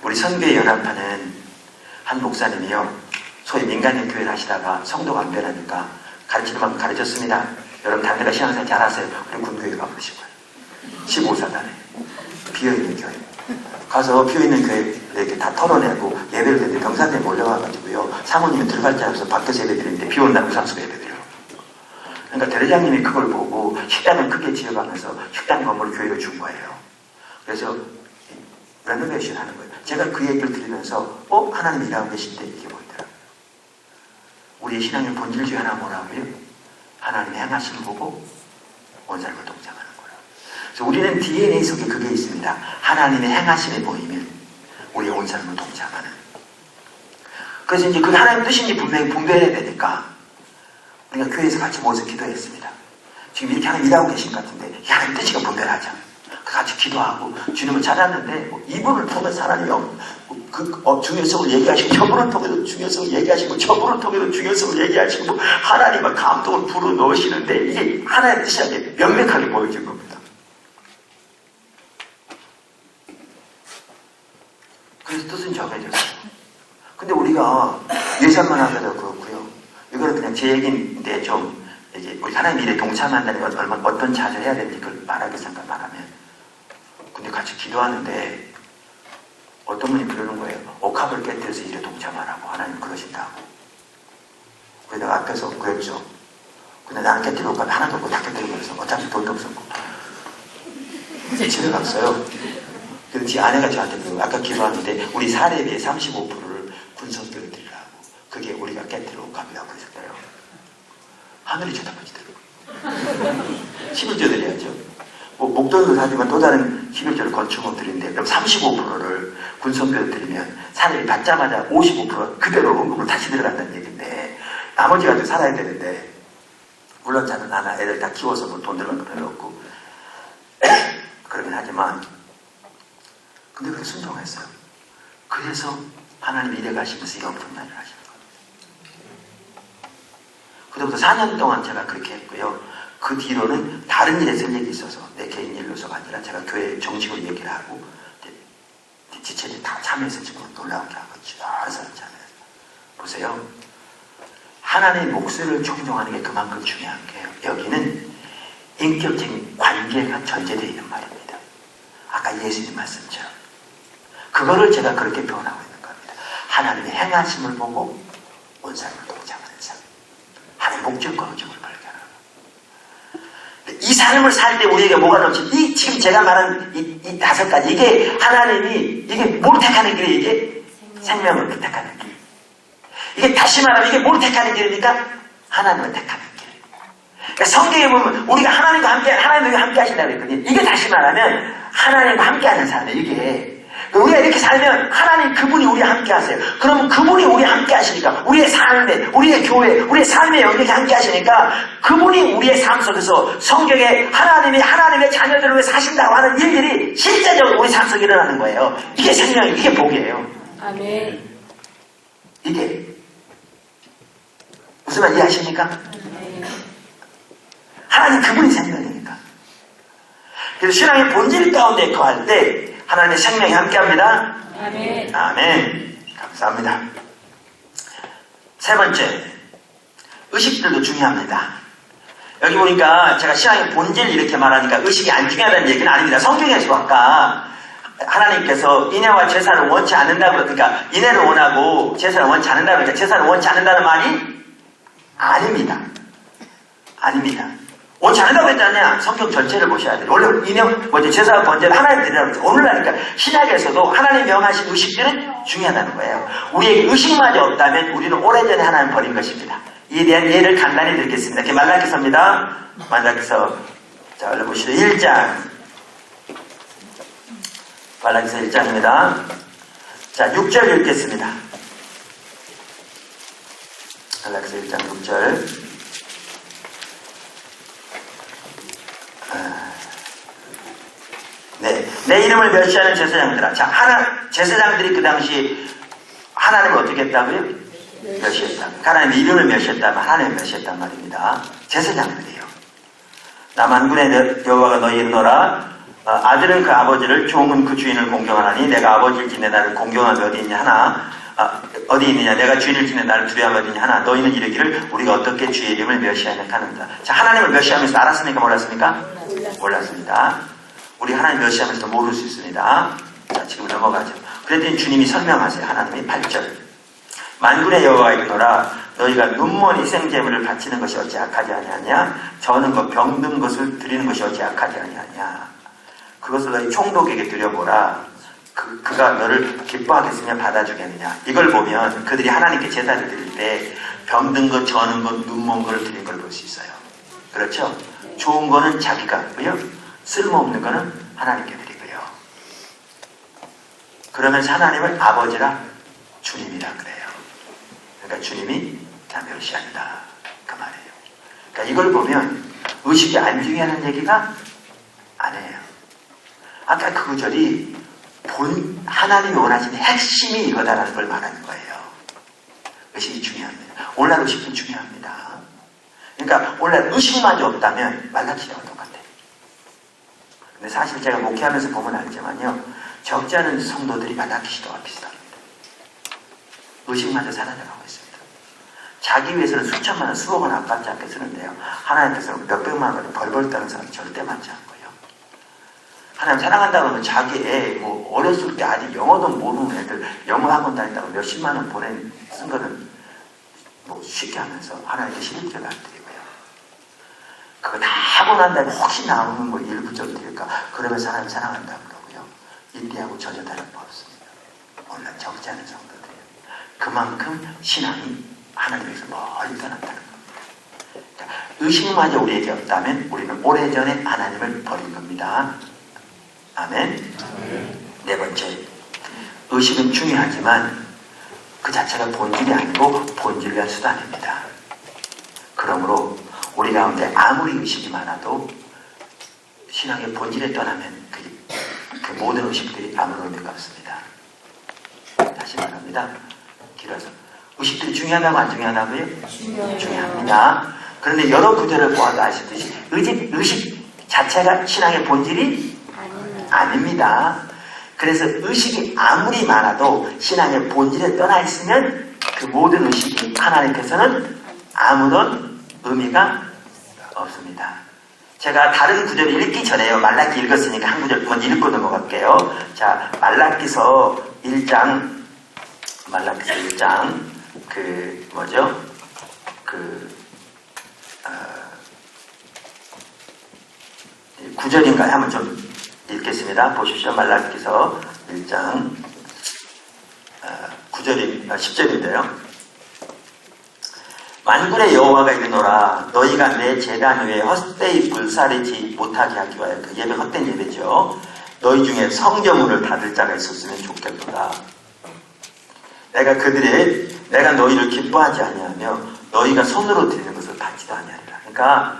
우리 선교연합하는 한 목사님이요. 소위 민간인 교회를 하시다가 성도가 안 변하니까 가르치는 만큼 가르쳤습니다. 여러분 다들 신앙생활 잘하세요. 그리고 군교회 가보신 거예요. 15사단에 비어있는 교회. 가서 비어있는 교회 이렇게 다 털어내고 예배를 드리는데 병사들이 몰려와가지고요. 사모님은 들어갈 자 없어서 밖에서 예배 드리는데 비 온다고 상수가 예배 드려요. 그러니까 대회장님이 그걸 보고 식당을 크게 지어가면서 식당 건물을 교회로 준 거예요. 그래서 레노베이션 하는 거예요. 제가 그 얘기를 들으면서 하나님 일하고 계신데 이게 뭐더라. 우리의 신앙의 본질 중에 하나 뭐라고요? 하나님의 행하심을 보고 온 사람을 동참하는 거예요. 그래서 우리는 DNA 속에 그게 있습니다. 하나님의 행하심이 보이면 우리 온 사람을 동참하는. 그래서 이제 그 하나님 뜻인지 분명히 분별해야 되니까 우리가 교회에서 같이 모여서 기도했습니다. 지금 이렇게 하나님 일하고 계신 것 같은데 하나님 뜻이가 분별하자. 같이 기도하고 주님을 찾았는데 이분을 통해서 하나님이 중요성을 얘기하시고 저분을 통해서 중요성을 얘기하시고 저분을 통해서 중요성을 얘기하시고 하나님의 감동을 불어넣으시는데 이게 하나님의 뜻이 아니라 명백하게 보여진 겁니다. 그래서 뜻은 정해졌어요. 근데 우리가 예산만 하더라도 그렇고요. 이거는 그냥 제 얘기인데 좀 이제 우리 하나님 일에 동참한다는 건 어떤 자세를 해야 되는지 그걸 말하기 생각 말하면 근데 같이 기도하는데 어떤 분이 그러는 거예요. 옥합을 깨뜨려서 일에 동참하라고 하나님 그러신다고. 그래서 내가 앞에서 그랬죠. 근데 나는 깨뜨릴 옥합이 하나도 없고 다 깨뜨리면서 어차피 돈도 없었고 집에 갔어요. 그래서 제 아내가 저한테 그러고 아까 기도하는데 우리 사례비의 35%를 군성교를 드리라고. 그게 우리가 깨뜨릴 옥합이라고 그랬어요. 하늘이 쳐다보지더라고요. 11조 드려야죠. 목돈을 하지만 또 다른 11조를 건축업 드리는데 그럼 35%를 군성교를 드리면 사람이 받자마자 55% 그대로 원금으로 다시 들어간다는 얘기인데 나머지 가지고 살아야 되는데 물론 저는 하나 애들 다 키워서 뭐 돈 들어간 거 별로 없고 그러긴 하지만 근데 그렇게 순종했어요. 그래서 하나님이 이래 가시면서 이 엄청난 일을 하시는 거예요. 그때부터 4년 동안 제가 그렇게 했고요. 그 뒤로는 다른 일에 생각이 있어서 내 개인 일로서가 아니라 제가 교회 정식으로 얘기를 하고 지체들이 다 참여해서 지금 놀라운 게 하고 여러 사람 참여해서 보세요. 하나님의 목소리를 존중하는 게 그만큼 중요한 게요. 여기는 인격적인 관계가 전제되어 있는 말입니다. 아까 예수님 말씀처럼 그거를 제가 그렇게 표현하고 있는 겁니다. 하나님의 행하심을 보고 온 삶을 동작하는 삶. 하나님의 목적과 의중을 발견하는 이 삶을 살 때 우리에게 뭐가 넘치지? 지금 제가 말한 이 5가지 이게 하나님이 이게 뭘 택하는 길이에요? 이게 생명을 택하는 길. 이게 다시 말하면 이게 뭘 택하는 길입니까? 하나님을 택하는 길. 그러니까 성경에 보면 우리가 하나님과 함께 하신다고 했거든요. 이게 다시 말하면 하나님과 함께 하는 삶이에요. 이게 우리가 이렇게 살면 하나님 그분이 우리와 함께 하세요. 그러면 그분이 우리와 함께 하시니까 우리의 삶에, 우리의 교회, 우리의 삶의 영역에 함께 하시니까 그분이 우리의 삶 속에서 성경에 하나님이 하나님의 자녀들을 위해 사신다고 하는 일들이 실제적으로 우리 삶 속에 일어나는 거예요. 이게 생명이에요. 이게 복이에요. 아멘. 이게 무슨 말 이해하십니까? 하나님 그분이 생명이니까. 그래서 신앙의 본질 가운데 거할 때 하나님의 생명이 함께합니다. 아멘. 아멘. 감사합니다. 세 번째, 의식들도 중요합니다. 여기 보니까 제가 신앙의 본질 이렇게 말하니까 의식이 안 중요하다는 얘기는 아닙니다. 성경에서 아까 하나님께서 인애와 제사를 원치 않는다고 그러니까 인애를 원하고 제사를 원치 않는다고 그러니까 제사를 원치 않는다는 말이 아닙니다. 아닙니다. 원치 않는다고 했잖아요. 성경 전체를 보셔야 돼요. 원래 제사와 번제를 하나님 드리라고 했죠. 오늘날 그러니까 신약에서도 하나님 명하신 의식들은 중요하다는 거예요. 우리에게 의식마저 없다면 우리는 오래전에 하나님 버린 것입니다. 이에 대한 예를 간단히 드리겠습니다. 이렇게 말라기서입니다. 말라기서 자 얼른 보시죠. 1장 말라기서 1장입니다. 자 6절 읽겠습니다. 말라기서 1장 6절 네, 내 이름을 멸시하는 제사장들아. 자, 제사장들이 그 당시 하나님을 어떻게 했다고요? 멸시했다. 하나님의 이름을 멸시했다면 하나님을 멸시했단 말입니다. 제사장들이에요. 나만군의 여호와가 너희를 너라. 아들은 그 아버지를, 종은 그 주인을 공경하나니 내가 아버지를 지내 나를 공경함이 어디 있냐 하나. 어디 있느냐 내가 주인을 지내 나를 두려움이 어디 있냐 하나. 너희는 이르기를 우리가 어떻게 주의 이름을 멸시하냐 하는다. 자, 하나님을 멸시하면서 알았습니까? 몰랐습니까? 몰랐습니다. 우리 하나님 멸시하면서 모를 수 있습니다. 자, 지금 넘어가죠. 그랬더니 주님이 설명하세요. 하나님이 8절. 만군의 여호와가 이르노라. 너희가 눈먼 희생제물을 바치는 것이 어찌 악하지 아니하냐? 저는 그 병든 것을 드리는 것이 어찌 악하지 아니하냐? 그것을 너희 총독에게 드려보라. 그가 너를 기뻐하겠으며 받아주겠느냐? 이걸 보면 그들이 하나님께 제사를 드릴 때 병든 것, 저는 것, 눈먼 것을 드린 걸 볼 수 있어요. 그렇죠? 좋은 거는 자기가 하고요. 쓸모없는 거는 하나님께 드리고요. 그러면서 하나님을 아버지라 주님이라 그래요. 그러니까 주님이 다 멸시한다. 그 말이에요. 그러니까 이걸 보면 의식이 안 중요하는 얘기가 아니에요. 아까 그 구절이 하나님이 원하시는 핵심이 이거다라는 걸 말하는 거예요. 의식이 중요합니다. 오늘날 의식은 중요합니다. 그러니까 오늘날 의식마저 없다면 말라기시와 똑같아요. 근데 사실 제가 목회하면서 보면 알지만요. 적지 않은 성도들이 말라기시도와 비슷합니다. 의식마저 사라져가고 있습니다. 자기 위해서는 수천만 원, 수억 원 아깝지 않게 쓰는데요. 하나님께서는 몇백만 원을 벌벌 떠는 사람이 절대 많지 않고요. 하나님 사랑한다고 하면 자기 애, 어렸을 때 아직 영어도 모르는 애들 영어 학원 다닌다고 몇십만 원 쓴 거는 쉽게 하면서 하나님께 신임제를 안 드리고요. 그거 다 하고 난 다음에 혹시 나오는 일부 좀 드릴까? 그러면서 하나님 사랑한다고 그러고요. 인디하고 전혀 다른 거 없습니다. 원래 적지 않은 성도들이에요. 그만큼 신앙이 하나님에서 멀리 떠났다는 겁니다. 그러니까 의식마저 우리에게 없다면 우리는 오래전에 하나님을 버린 겁니다. 아멘. 네 번째, 의식은 중요하지만 그 자체가 본질이 아니고 본질을 위한 수단입니다. 그러므로 우리 가운데 아무리 의식이 많아도 신앙의 본질에 떠나면 그게 그 모든 의식들이 아무런 의미가 없습니다. 다시 말합니다. 길어서. 의식들이 중요하다고 안 중요하다고요? 중요합니다. 그런데 여러 구절을 보아도 아시듯이 의식 자체가 신앙의 본질이 아닙니다. 그래서 의식이 아무리 많아도 신앙의 본질에 떠나 있으면 그 모든 의식이 하나님께서는 아무런 의미가 없습니다. 제가 다른 구절을 읽기 전에요. 말라기 읽었으니까 한 구절 먼저 읽고 넘어갈게요. 자, 말라기서 1장 구절인가요? 한번 좀 읽겠습니다. 보십시오. 말라기서 1장 10절인데요. 만군의 여호와가 이르노라 너희가 내 제단 위에 헛되이 불사르지 못하게 하기 위하여 그 예배 헛된 예배죠. 너희 중에 성전문을 닫을 자가 있었으면 좋겠도다. 내가 너희를 기뻐하지 아니하며 너희가 손으로 드리는 것을 받지도 아니하리라. 그러니까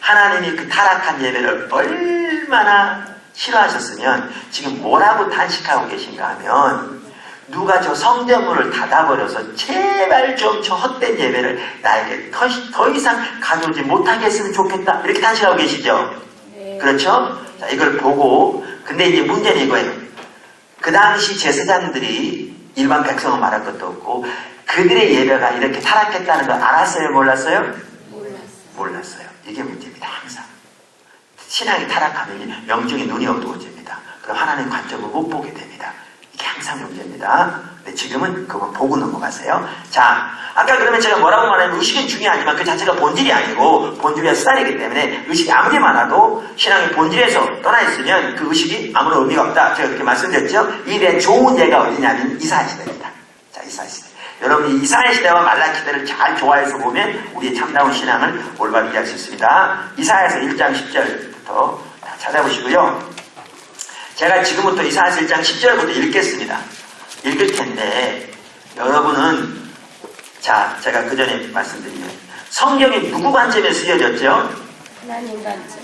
하나님이 그 타락한 예배를 얼마나 싫어하셨으면 지금 뭐라고 단식하고 계신가 하면 누가 저 성전문을 닫아버려서 제발 좀 저 헛된 예배를 나에게 더 이상 가져오지 못하게 했으면 좋겠다. 이렇게 단식하고 계시죠? 네. 그렇죠? 자, 이걸 보고 근데 이제 문제는 이거예요. 그 당시 제사장들이 일반 백성은 말할 것도 없고 그들의 예배가 이렇게 타락했다는 걸 알았어요? 몰랐어요? 몰랐어요. 이게 문제입니다. 항상. 신앙이 타락하면 영적인 눈이 어두워집니다. 그럼 하나님 관점을 못 보게 됩니다. 이게 항상 문제입니다. 근데 지금은 그거 보고 넘어가세요. 자, 아까 그러면 제가 뭐라고 말하면 의식은 중요하지만 그 자체가 본질이 아니고 본질에 수단이기 때문에 의식이 아무리 많아도 신앙의 본질에서 떠나 있으면 그 의식이 아무런 의미가 없다. 제가 그렇게 말씀드렸죠. 이에 대한 좋은 예가 어디냐면 이사야 시대입니다. 자, 이사야 시대. 여러분이 이사야 시대와 말라기 시대를 잘 좋아해서 보면 우리의 참다운 신앙을 올바르게 이해할 수 있습니다. 이사야서 1장 10절부터 찾아보시고요. 제가 지금부터 이사야서 1장 10절부터 읽겠습니다. 읽을 텐데 여러분은 자, 제가 그 전에 말씀드리면 성경이 누구 관점에서 쓰여졌죠? 하나님 관점.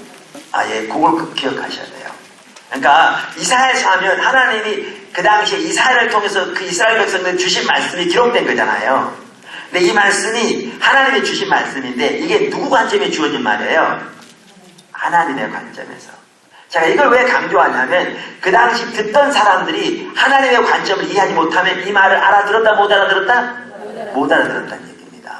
예, 그걸 기억하셔야 돼요. 그러니까 이사야서 하면 하나님이 그 당시에 이사야를 통해서 그 이스라엘 백성들 주신 말씀이 기록된 거잖아요. 근데 이 말씀이 하나님이 주신 말씀인데 이게 누구 관점에 주어진 말이에요? 하나님의 관점에서. 제가 이걸 왜 강조하냐면 그 당시 듣던 사람들이 하나님의 관점을 이해하지 못하면 이 말을 알아들었다 못 알아들었다? 못 알아들었다는 얘기입니다.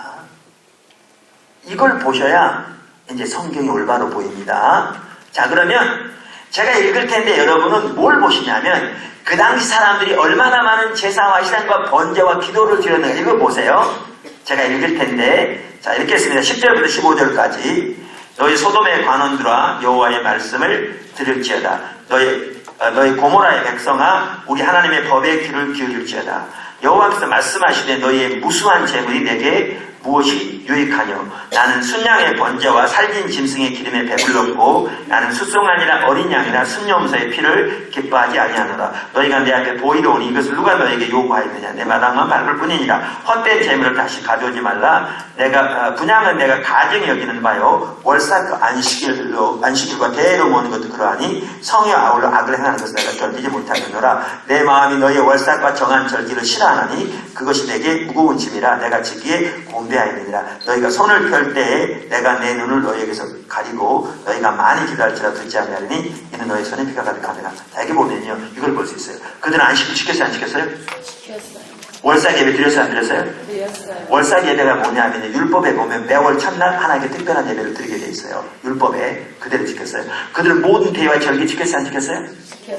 이걸 보셔야 이제 성경이 올바로 보입니다. 자, 그러면 제가 읽을 텐데 여러분은 뭘 보시냐면 그 당시 사람들이 얼마나 많은 제사와 희생과 번제와 기도를 드렸는가 이걸 보세요. 제가 읽을 텐데 자, 읽겠습니다. 10절부터 15절까지 너희 소돔의 관원들아 여호와의 말씀을 들을지어다. 너희 고모라의 백성아 우리 하나님의 법에 귀를 기울일지어다. 여호와께서 말씀하시되 너희의 무수한 재물이 내게 무엇이 유익하뇨? 나는 순양의 번제와 살진 짐승의 기름에 배불렀고 나는 숫송아니라 어린 양이라 순염소의 피를 기뻐하지 아니하노라. 너희가 내 앞에 보이러 오니 이것을 누가 너에게 요구하였느냐? 내 마당만 밟을 뿐이니라. 헛된 재물을 다시 가져오지 말라. 분양은 내가 가정히 여기는 바요 월삭 안식일과 대회로 모는 것도 그러하니 성에 아울러 악을 행하는 것을 내가 견디지 못하겠노라. 내 마음이 너희의 월삭과 정한 절기를 싫어하나니 그것이 내게 무거운 짐이라 내가 지기에 공배하였느니라. 너희가 손을 펼 때에 내가 내 눈을 너희에게서 가리고 너희가 많이 기도할지라 듣지 아니하리니 이는 너희 손에 피가 가득하니라. 자, 여기 보면요 이걸 볼 수 있어요. 그들은 안식을 지켰어요 안 지켰어요? 지켰어요. 월삭 예배 드렸어요 안 드렸어요? 드렸어요. 월삭 예배가 뭐냐면 율법에 보면 매월 첫날 하나님께 특별한 예배를 드리게 돼 있어요. 율법에 그대로 지켰어요. 그들은 모든 대회와 절기 지켰어요 안 지켰어요?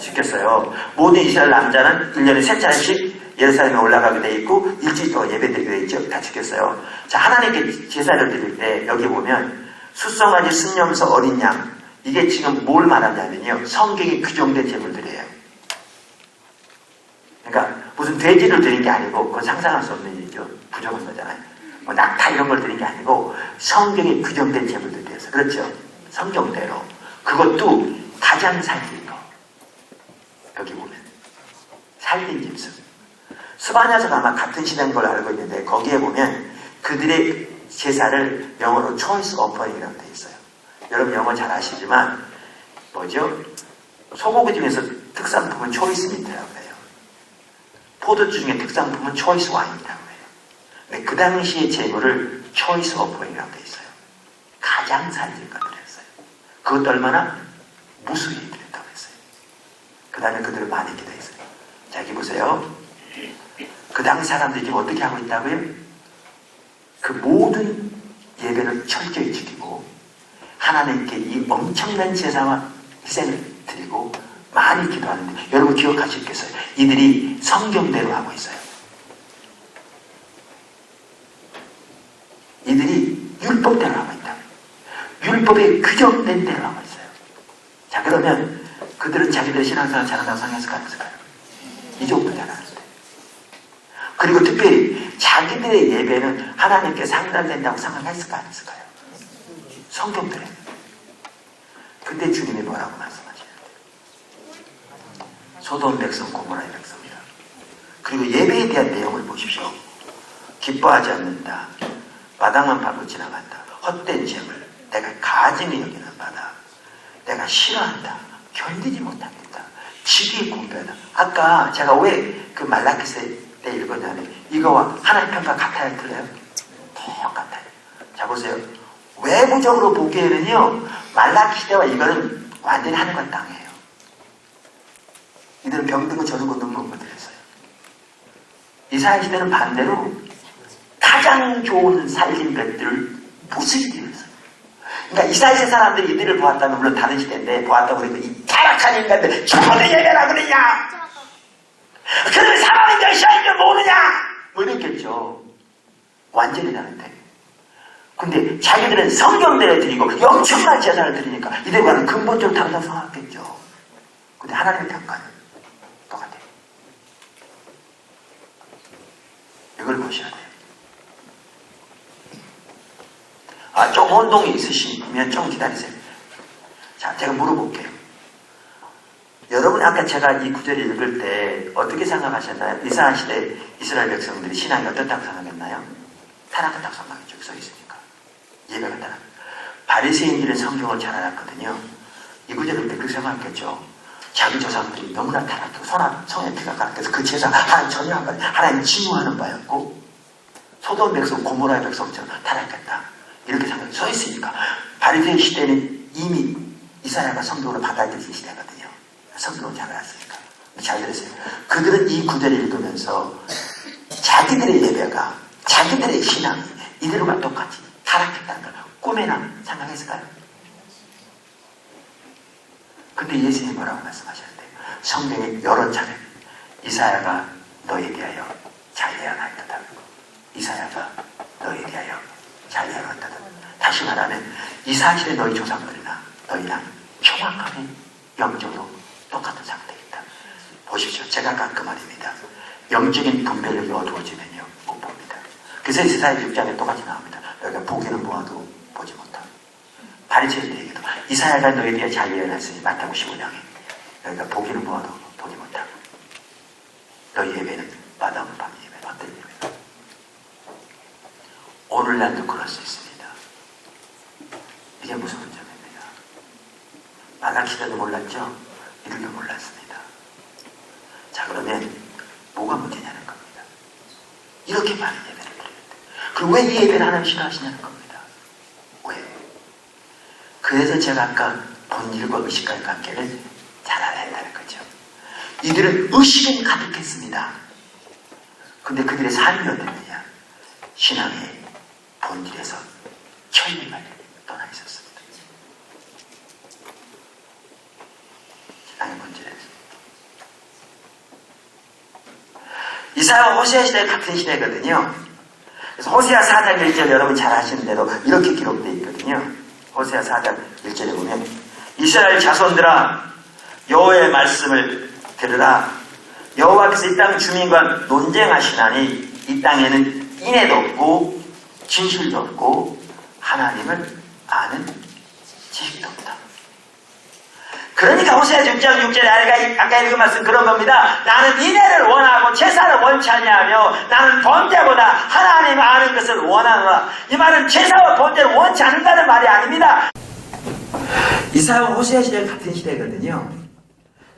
지켰어요. 모든 이스라엘 남자는 1년에 3차례씩 예루살렘에 올라가게 돼 있고 일주일 동안 예배 드리게 돼 있죠. 다 지켰어요. 자, 하나님께 제사를 드릴 때 여기 보면 숫송아지 순염소 어린 양 이게 지금 뭘 말하냐면요 성경이 규정된 제물들이에요. 그러니까 무슨 돼지를 드린 게 아니고 그건 상상할 수 없는 일이죠. 부족한 거잖아요. 뭐 낙타 이런 걸 드린 게 아니고 성경에 규정된 제물들이어서 그렇죠. 성경대로 그것도 가장 살린 거 여기 보면 살린 짐승 스바냐서가 아마 같은 시대인 걸 알고 있는데 거기에 보면 그들의 제사를 영어로 choice offering이라고 되어 있어요. 여러분 영어 잘 아시지만 뭐죠? 소고기 중에서 특산품은 초이스 민트라고 해요. 포도주 중에 특산품은 초이스 와인이라고 해요. 근데 그 당시의 재물을 초이스 오퍼링이라고 돼 있어요. 가장 살진가 드렸어요. 그것도 얼마나? 무수히 드렸다고 했어요. 그 다음에 그들을 많이 기도했어요. 자, 여기 보세요. 그 당시 사람들이 지금 어떻게 하고 있다고요? 그 모든 예배를 철저히 지키고 하나님께 이 엄청난 제사와 희생을 드리고 많이 기도하는데, 여러분 기억하시겠어요? 이들이 성경대로 하고 있어요. 이들이 율법대로 하고 있다. 율법에 규정된 대로 하고 있어요. 자, 그러면 그들은 자기들의 신앙생활 잘한다고 생각했을까 안 했을까요? 이 정도 잘하는데. 그리고 특별히 자기들의 예배는 하나님께 상달된다고 생각했을까 안 했을까요? 성경대로. 근데 주님이 뭐라고 말씀하셔요? 소돔 백성, 고모라의 백성이라. 그리고 예배에 대한 내용을 보십시오. 기뻐하지 않는다. 마당만 밟고 지나간다. 헛된 재물, 내가 가증히 여기는 바다. 내가 싫어한다. 견디지 못하겠다. 지기 공표하다. 아까 제가 왜 그 말라기서 때 읽었냐면 이거와 하나님 평가 같아요, 틀려요? 똑같아요. 자, 보세요. 외부적으로 보기에는요, 말라기 시대와 이거는 완전히 하늘과 땅이에요. 이들은 병들고 저르고 눈먼 것들이 있어요. 이사야 시대는 반대로 가장 좋은 살린 것들을 무수히 드렸어요. 그러니까 이사야 시대 사람들이 이들을 보았다면, 물론 다른 시대인데 보았다고 그러니까 이 타락한 인간들 저거는 예배라 그러냐, 그들 사람인 줄 시야인 줄 모르냐, 뭐 이랬겠죠. 완전히 다른데. 근데 자기들은 성경대로 드리고 엄청난 제사를 드리니까 이들과는 근본적으로 다르다고 생각했겠죠. 근데 하나님의 평가는 똑같아요. 이걸 보셔야 돼요. 아, 좀 혼동이 있으시면 좀 기다리세요. 자, 제가 물어볼게요. 여러분, 아까 제가 이 구절을 읽을 때 어떻게 생각하셨나요? 이스라엘 시대 이스라엘 백성들이 신앙이 어떻다고 생각했나요? 타락했다고 생각했죠. 써 있으니까. 예배가 타락. 바리새인들의 성경을 잘 알았거든요. 이 구절을 그렇게 생각했겠죠. 자기 조상들이 너무나 타락하고 손에 피가 가득해서 그 제사 하나님 전혀 안 받아, 하나님 진노하는 바였고, 소돔 백성, 고모라의 백성처럼 타락했다, 이렇게 생각이 써 있으니까. 바리새인 시대는 이미 이사야가 성경으로 받아들인 시대거든요. 성경을 잘 알았으니까. 잘 들으세요. 그들은 이 구절을 읽으면서 자기들의 예배가, 자기들의 신앙이 이들과 똑같이 타락했다는 걸 꿈에나 생각했을까요? 근데 예수님이 뭐라고 말씀하셨는데, 성경에 여러 차례 이사야가 너에 대하여 잘 예언하였다. 이사야가 너에 대하여 잘 예언하였다. 다시 말하면 이 사실에 너희 조상들이나 너희랑 정확하게 영적으로 똑같은 상태에 있다. 보십시오. 제가 아까 그 말입니다. 영적인 분별력이 어두워지면요, 못 봅니다. 그래서 이사야 6장에 똑같이 나옵니다. 너희가 보기는 보아도 보지 못하고. 바리새인들에게도 이사야가 너희에 대해 잘 예언했으니 마태복음 15장에 너희가 보기는 보아도 보지 못하고 너희 예배는 마다운 밤 예배, 어떤 예배? 오늘날도 그럴 수 있습니다. 이게 무서운 점입니다. 말라기시대도 몰랐죠? 이들도 몰랐습니다. 자, 그러면 뭐가 문제냐는 겁니다. 이렇게 많은 예배를 드리는데, 그리고 왜 이 예배를 하나님 싫어하시냐는 겁니다. 왜? 그래서 제가 아까 본질과 의식과의 관계를 잘 알아야 한다는 거죠. 이들은 의식은 가득했습니다. 근데 그들의 삶이 어땠느냐? 신앙의 본질에서 천리만 떠나 있었습니다. 신앙의 본질에서. 이사야 호세아 시대 같은 시대거든요. 그래서 호세아 4장 1절 여러분 잘 아시는 대로 이렇게 기록되어 있거든요. 호세아 4장 1절에 보면 이스라엘 자손들아 여호와의 말씀을 들으라. 여호와께서 이 땅 주민과 논쟁하시나니 이 땅에는 인애도 없고 진실도 없고 하나님을 아는 지식도 없다. 그러니까 호세아 6장 6절에 아까 읽은 말씀 그런 겁니다. 나는 인애를 원하고 제사를 원치 아니하며 나는 번제보다 하나님을 아는 것을 원하노라. 이 말은 제사와 번제를 원치 않는다는 말이 아닙니다. 이사야 호세아 시대 같은 시대거든요.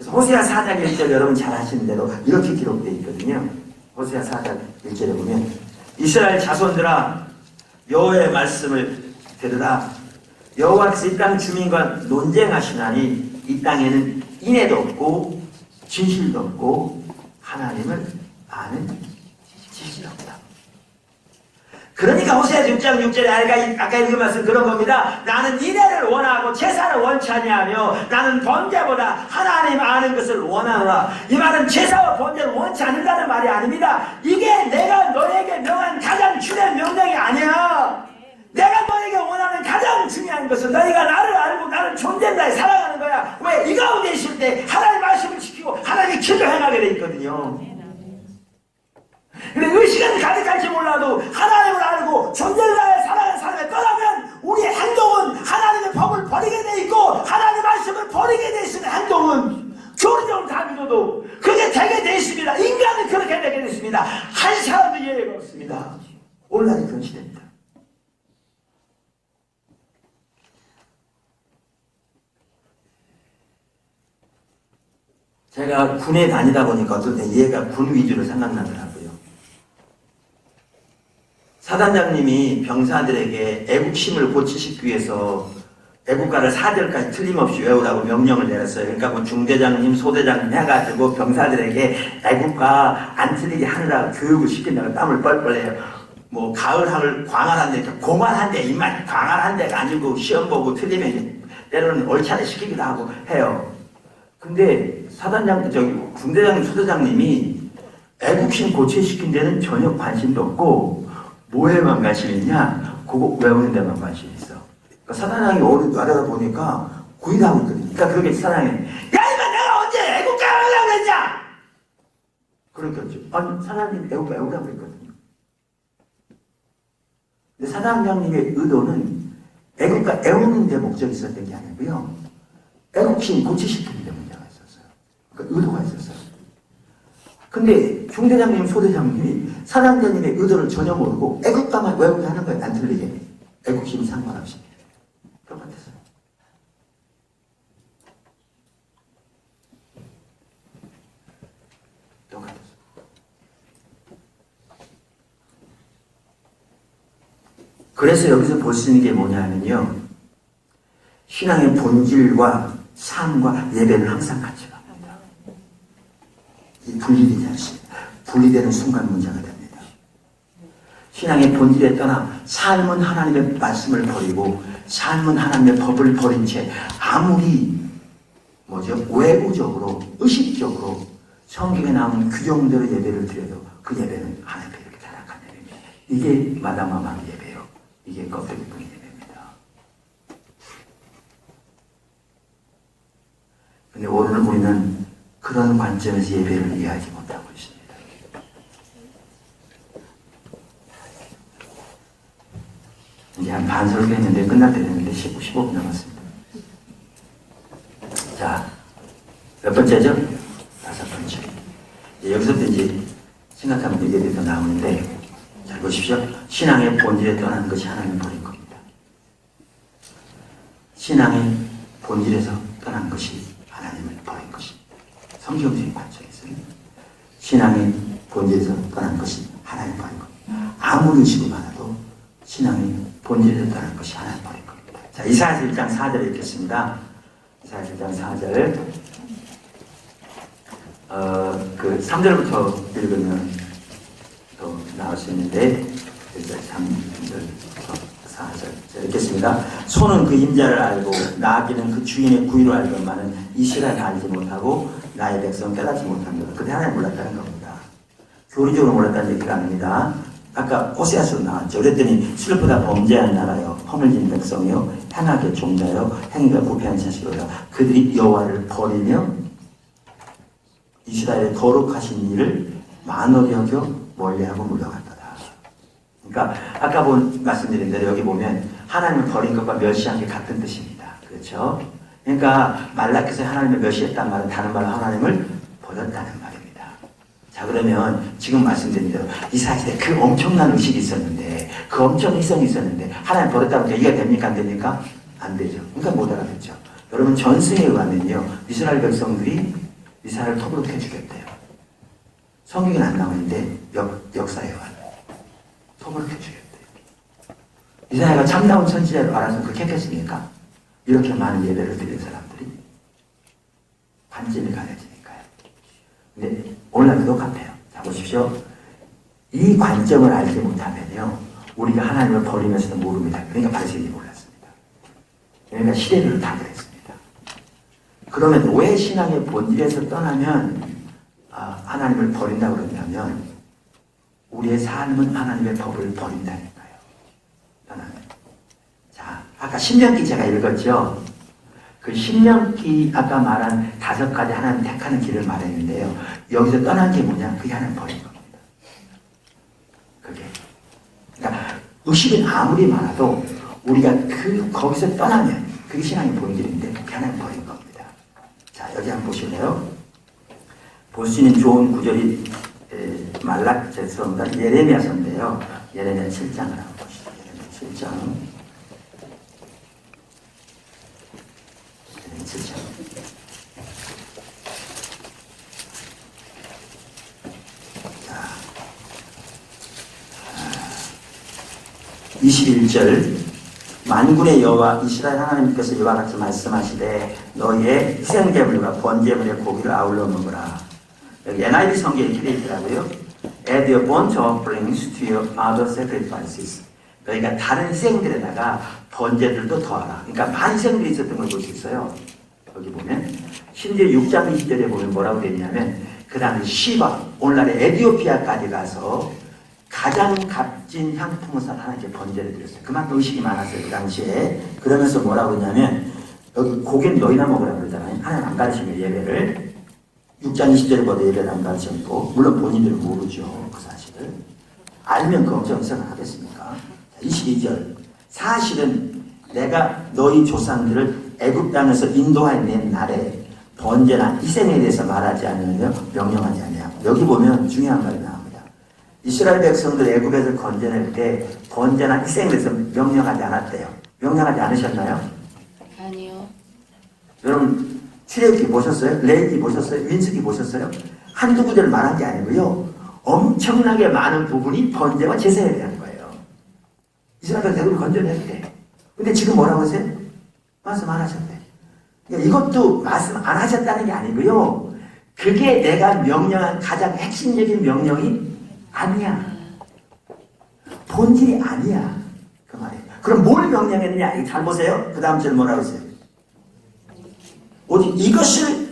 그래서 호세아 4장 1절 여러분 잘 아시는 대로 이렇게 기록되어 있거든요. 호세아 4장 1절에 보면 이스라엘 자손들아 여호와의 말씀을 들으라. 여호와께서 이 땅 주민과 논쟁하시나니 이 땅에는 인애도 없고 진실도 없고 하나님을 아는 지식이 없다. 그러니까 호세아 6장 6절에 아까 읽은 말씀 그런 겁니다. 나는 인애를 원하고 제사를 원치 아니하며 나는 번제보다 하나님 아는 것을 원하노라. 이 말은 제사와 번제를 원치 않는다는 말이 아닙니다. 이게 내가 너에게 명한 가장 중요한 명령이 아니야. 내가 너에게 원하는 가장 중요한 것은 너희가 나를 알고 나를 존재자에 사랑하는 거야. 왜? 이 가운데 있을 때 하나님의 말씀을 지키고 하나님의 길을 행하게 돼 있거든요. 근데 의식은 가득할지 몰라도 하나님을 알고 존재자에 사랑하는 사람에 떠나면 우리의 행동은 하나님의 법을 버리게 돼 있고 하나님의 말씀을 버리게 돼 있으면 행동은 교리적으로 다 믿어도 그게 되게 돼 있습니다. 인간은 그렇게 되게 됐습니다. 한 사람도 이해가 없습니다. 오늘날이 그런 시대입니다. 제가 군에 다니다 보니까 어떨 때 얘가 군 위주로 생각나더라고요. 사단장님이 병사들에게 애국심을 고치시기 위해서 애국가를 4절까지 틀림없이 외우라고 명령을 내렸어요. 그러니까 뭐 중대장님, 소대장님 해가지고 병사들에게 애국가 안 틀리게 하느라고 교육을 시킨다고 땀을 뻘뻘 해요. 뭐 가을학을 광활한데 공활한데 입맛 광활한 데가 아니고 시험 보고 틀리면 때로는 얼차례 시키기도 하고 해요. 근데 중대장님, 소대장님이 애국심 고치시킨 데는 전혀 관심도 없고 뭐에만 관심이 있냐? 그거 외우는 데만 관심이 있어. 그러니까 사단장이 어디 나라다 보니까 구이하고 있거든요. 그러니까 그렇게 사단장이 야 이만 내가 언제 애국가 하려고 했냐? 그러니까 아니 사단장님 애국가 외우라고 했거든요. 근데 사단장님의 의도는 애국가 외우는 데 목적이 있었던 게 아니고요. 애국심 고치시키는 데 문제가 있었어요. 그러니까 의도가 있었어요. 근데 중대장님, 소대장님이 사단장님의 의도를 전혀 모르고 애국가만 외우게 하는 거예요. 안 틀리게. 애국심 상관없이. 똑같았어요. 똑같았어요. 그래서 여기서 볼 수 있는 게 뭐냐면요. 신앙의 본질과 삶과 예배는 항상 같이 갑니다. 이 분리되지 않습니다. 분리되는 순간 문제가 됩니다. 신앙의 본질에 떠나 삶은 하나님의 말씀을 버리고 삶은 하나님의 법을 버린 채 아무리 외부적으로 의식적으로 성경에 나오는 규정대로 예배를 드려도 그 예배는 하나님께 이렇게 타락한 예배입니다. 이게 마다마마 예배예요. 이게 껍데기 뿐인 예배입니다. 근데 오늘 우리는 그런 관점에서 예배를 이해하지 못하고 있습니다. 이제 한 반 설교했는데 끝날 때 됐는데 15분 남았습니다. 자, 몇 번째죠? 5번째. 여기서부터 이제 생각하면 얘기들이 더 나오는데 잘 보십시오. 신앙의 본질에 떠나는 것이 하나님을 버린 겁니다. 신앙의 본질에서 떠난 것이 하나님을 버린 것이 성경적인 관점에서는 신앙의 본질에서 떠난 것이 하나님을 버린 겁니다. 아무리 의식을 많아도 신앙의 본질에서 떠난 것이 하나님을 버린 겁니다. 자, 이사야서 1장 4절에 읽겠습니다. 이사야서 1장 4절 그 3절부터 읽으면 또 나올 수 있는데 1절, 3절, 4절 자, 읽겠습니다. 소는 그 임자를 알고 나귀는 그 주인의 구의로 알건만은 이스라엘을 알지 못하고 나의 백성은 깨닫지 못합니다. 그때 하나님 몰랐다는 겁니다. 교리적으로 몰랐다는 얘기가 아닙니다. 아까 호세아서로 나왔죠. 그랬더니 슬프다 범죄한 나라여 허물진 백성이요 행하게 종자여 행위가 부패한 자식이로다. 그들이 여호와를 버리며 이스라엘의 거룩하신 일을 만월히 여겨 멀리하고 물러갔다. 그러니까 아까 말씀드린 대로 여기 보면 하나님을 버린 것과 멸시한 게 같은 뜻입니다. 그렇죠? 그러니까 말라기서 하나님을 멸시했단 말은 다른 말로 하나님을 버렸다는 말입니다. 자, 그러면 지금 말씀드린 대로 이스라엘 시대에 그 엄청난 의식이 있었는데 그 엄청 희생이 있었는데 하나님 버렸다고 이해가 됩니까? 안 됩니까? 안 되죠. 그러니까 못 알아듣죠. 여러분 전승에 의하면요 이스라엘 백성들이 이스라엘을 토부룩해 주겠대요. 성경에는 안 나와 있는데 역사에 와요. 토부룩해 주겠대요. 이사야가 참다운 선지자로 알아서 그렇게 했겠습니까? 이렇게 많은 예배를 드린 사람들이 관점이 가려지니까요. 근데 오늘날도 똑같아요. 자, 보십시오. 이 관점을 알지 못하면요, 우리가 하나님을 버리면서도 모릅니다. 그러니까 바리새인이 몰랐습니다. 그러니까 시대별로 다 그랬습니다. 그러면 왜 신앙의 본질에서 떠나면 하나님을 버린다고 그러냐면 우리의 삶은 하나님의 법을 버린다니까요. 떠나면. 자, 아까 신명기 제가 읽었죠. 그 신명기 아까 말한 5가지 하나님 택하는 길을 말했는데요. 여기서 떠난 게 뭐냐? 그게 하나님 버린 겁니다. 그게. 그러니까 의식은 아무리 많아도 우리가 거기서 떠나면 그게 신앙의 본질인데 그게 하나님 버린 겁니다. 자, 여기 한번 보실래요? 볼 수 있는 좋은 구절이 죄송합니다. 예레미야서인데요. 예레미야 7장을 한번 보시죠. 예레미야 7장. 예레미야 7장. 자, 21절. 만군의 여호와 이스라엘 하나님께서 이와 같이 말씀하시되 너희의 희생제물과 번제물의 고기를 아울러 먹으라. 여기 NIV 성경에 이렇게 되어 있더라고요. Add your burnt offerings to your other sacrifices. 그러니까 다른 희생들에다가 번제들도 더하라. 그러니까 많은 희생들이 있었던 걸 볼 수 있어요. 여기 보면 심지어 6장 20절에 보면 뭐라고 되어 있냐면 그 다음에 시바, 오늘날의 에티오피아까지 가서 가장 값진 향품을 산 하나님께 번제를 드렸어요. 그만큼 의식이 많았어요. 그 당시에. 그러면서 뭐라고 했냐면 여기 고기는 너희나 먹으라 그러잖아요. 하나님 안 가르치면 예배를 6장 20절에 보다 예배를 안 가르쳤고 물론 본인들은 모르죠. 그 사실을. 알면 그 엄청 이상을 하겠습니까? 22절. 사실은 내가 너희 조상들을 애굽 땅에서 인도해낸 날에 번제나 희생에 대해서 말하지 않으며 명령하지 아니하고 여기 보면 중요한 말이 나옵니다. 이스라엘 백성들 애굽에서 건져낼 때 번제나 희생에 대해서 명령하지 않았대요. 명령하지 않으셨나요? 아니요. 여러분 출애굽기 보셨어요? 레위기 보셨어요? 민수기 보셨어요? 한두 구절을 말한 게 아니고요. 엄청나게 많은 부분이 번제와 제사에 대한 거예요. 이스라엘 백성을 건져낼 때. 근데 지금 뭐라고 하세요? 말씀 안 하셨대. 그러니까 이것도 말씀 안 하셨다는 게 아니고요. 그게 내가 명령한 가장 핵심적인 명령이 아니야. 본질이 아니야. 그 말이에요. 그럼 뭘 명령했느냐? 잘 보세요. 그 다음 절 뭐라고 했어요? 오직 이것을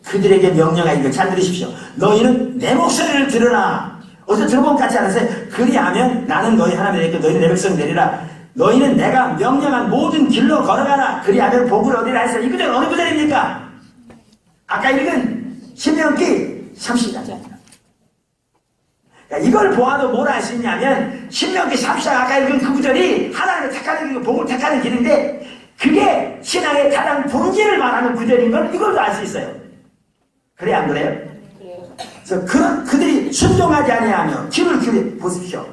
그들에게 명령하는 거 잘 들으십시오. 너희는 내 목소리를 들으라. 어디서 들어본 것 같지 않으세요? 그리하면 나는 너희 하나님이 되겠고 너희는 내 백성 되리라. 너희는 내가 명령한 모든 길로 걸어가라. 그리하면 복을 얻으리라 해서 이 구절 어느 구절입니까? 아까 읽은 신명기 30장입니다. 이걸 보아도 뭘 알 수 있냐면 신명기 30장 아까 읽은 그 구절이 하나님을 택하는 길이고 복을 택하는 길인데 그게 신앙의 가장 본질을 말하는 구절인 걸 이걸도 알 수 있어요. 그래 안 그래요? 그래요. 그래서 그들이 순종하지 아니하며 귀를 기울여 보십시오.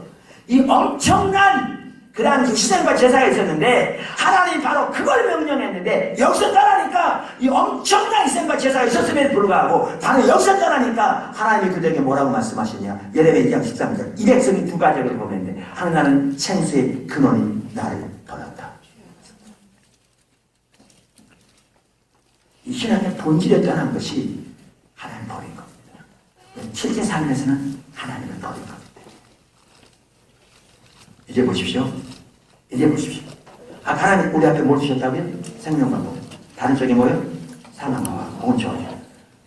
이 엄청난 그 당시 희생과 제사가 있었는데 하나님이 바로 그걸 명령했는데 여기서 떠나니까 이 엄청난 희생과 제사가 있었음에도 불구하고 바로 여기서 떠나니까 하나님이 그들에게 뭐라고 말씀하시냐. 예레미야 2장 13절 이 백성이 두 가지를 보는데 하나는 생수의 근원인 나를 버렸다. 이 신앙의 본질에 떠난 것이 하나님 버린 겁니다. 실제 삶에서는 하나님을 버린 겁니다. 이제 보십시오. 이제 보십시오. 하나님 우리 앞에 뭘 주셨다고요? 생명과 복. 다른 쪽에 뭐요? 사망과 공처죠.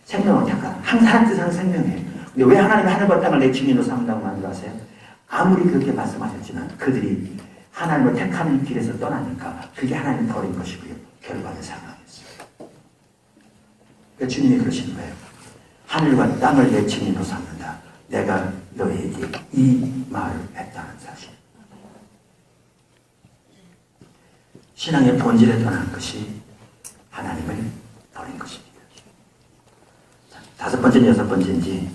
생명을 택하라. 항상 뜻하는 생명이에요. 근데 왜 하나님이 하늘과 땅을 내 증인으로 삼는다고 만들어하세요? 아무리 그렇게 말씀하셨지만 그들이 하나님을 택하는 길에서 떠나니까 그게 하나님 버린 것이고요. 결과는 사망이었어요. 그러니까 주님이 그러시는 거예요. 하늘과 땅을 내 증인으로 삼는다. 내가 너희에게 이 말을 했다는 사실. 신앙의 본질에 떠나는 것이 하나님을 버린 것입니다. 자, 5번째는 6번째인지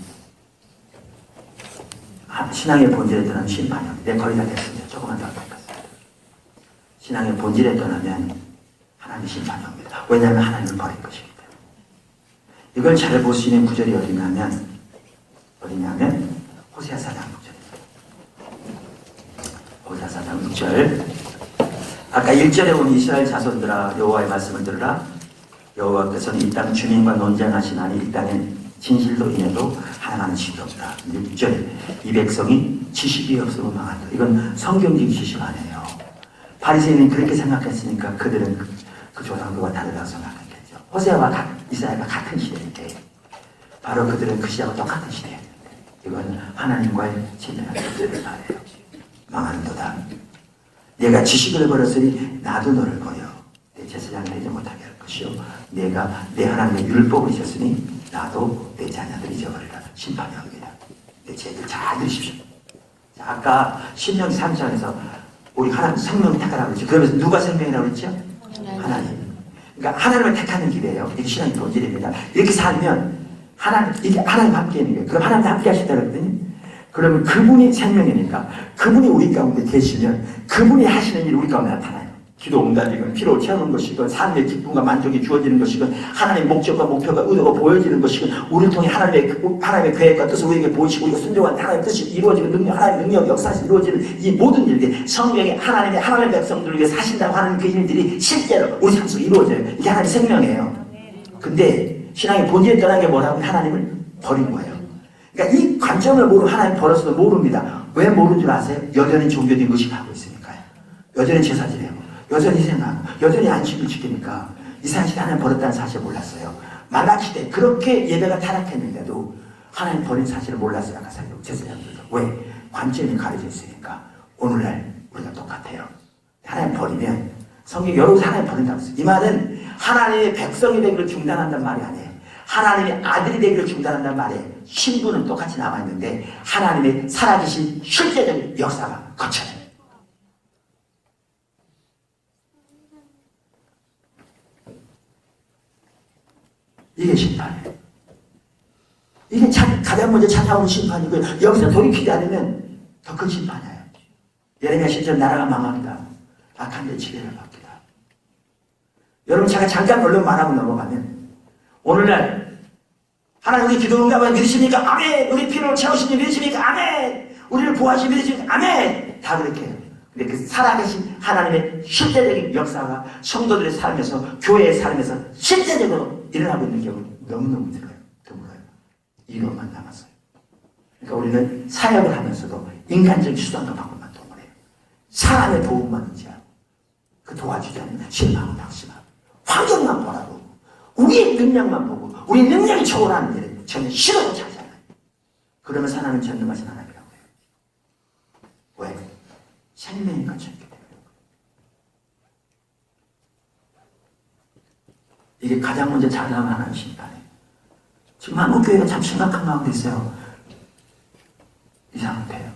신앙의 본질에 떠나는 심판이요. 네, 거의 다 됐습니다. 조금만 더 하겠습니다. 신앙의 본질에 떠나면 하나님 심판이 옵니다. 왜냐하면 하나님을 버린 것입니다. 이걸 잘 볼 수 있는 구절이 어디냐면 호세아 4장 6절입니다. 호세아 4장 6절. 아까 1절에 보면 이스라엘 자손들아 여호와의 말씀을 들으라. 여호와께서는 이 땅 주민과 논쟁하시나니 이 땅엔 진실로 인해도 하나님은 신이 없다. 6절에 이 백성이 지식이 없으면 망한다. 이건 성경적 지식 아니에요. 바리새인은 그렇게 생각했으니까 그들은 그 조상들과 다르다고 생각했겠죠. 호세아와 이스라엘과 같은 시대인데 바로 그들은 그 시대와 똑같은 시대였는데 이건 하나님과의 친밀한 교제를 말해요. 망한도다. 내가 지식을 버렸으니 나도 너를 버려. 내 제사장을 되지 못하게 할 것이요. 내가 내 하나님의 율법을 잊었으니 나도 내 자녀들 잊어버리라. 심판이 오리라. 내 죄들 잘 들으십시오. 자, 아까 신명기 3장에서 우리 하나님 생명 택하라고 그랬죠. 그러면서 누가 생명이라고 그랬죠? 하나님. 그러니까 하나님을 택하는 길이에요. 이게 신앙의 본질입니다. 이렇게 살면 이게 하나님 함께 있는 거예요. 그럼 하나님 함께 하시다 그랬더니 그러면 그분이 생명이니까 그분이 우리 가운데 계시면 그분이 하시는 일이 우리 가운데 나타나요. 기도 응답이건 피로 채우는 것이건 삶의 기쁨과 만족이 주어지는 것이건 하나님의 목적과 목표가 의도가 보여지는 것이건 우리를 통해 하나님의 계획과 뜻을 우리에게 보이시고 우리가 순종한 하나님의 뜻이 이루어지는 능력, 하나님의 능력, 역사에서 이루어지는 이 모든 일들이 성경에 하나님의 백성들을 위해 사신다고 하는 그 일들이 실제로 우리 삶 속에 이루어져요. 이게 하나님의 생명이에요. 근데 신앙의 본질에 떠난 게 뭐라고? 하나님을 버린 거예요. 그러니까 이 관점을 모르면 하나님 버려서도 모릅니다. 왜 모르는 줄 아세요? 여전히 종교적인 의식하고 있으니까요. 여전히 제사 지내고 여전히 생각하고 여전히 안식을 지키니까 이스라엘 하나님 버렸다는 사실을 몰랐어요. 말라기 때 그렇게 예배가 타락했는데도 하나님 버린 사실을 몰랐어요. 아까 제사장들도. 왜? 관점이 가려져 있으니까 오늘날 우리가 똑같아요. 하나님 버리면 성경 여러 곳에 하나님 버린다고 했어요. 이 말은 하나님의 백성이 되기를 중단한다는 말이 아니에요. 하나님의 아들이 되기를 중단한다는 말이에요. 신분은 똑같이 남아있는데 하나님의 살아계신 실제적인 역사가 거쳐요. 이게 심판이에요. 이게 가장 먼저 찾아오는 심판이고요. 여기서 돌이키지 않으면 더 큰 심판이에요. 예레미야 10절 나라가 망합니다. 악한 데 지배를 받기다. 여러분 제가 잠깐 얼른 말하고 넘어가면 오늘날 하나님 우리 기도 응답을 믿으십니까? 아멘! 우리 피로 채우시니 믿으십니까? 아멘! 우리를 보호하시니 믿으십니까? 아멘! 다 그렇게 해요. 근데 그 살아계신 하나님의 실제적인 역사가 성도들의 삶에서 교회의 삶에서 실제적으로 일어나고 있는 경우는 너무너무 드물어요. 이것만 남았어요. 그러니까 우리는 사역을 하면서도 인간적 수단과 방법만 동원해요. 사람의 도움만 의지하고 그 도와주지 않으면 실망을 방심하고 환경만 보라고 우리의 능력만 보고 우리 능력이 초월하는 일에 전혀 싫어도 차지하는 그러면 하나님 전능하신 하나님이라고 해요. 왜? 생명이 갇혀있기 때문에. 이게 가장 먼저 자랑하는 하나님 심판이에요. 지금 한국교회가 참 심각한 가운데 있어요. 이 상태예요.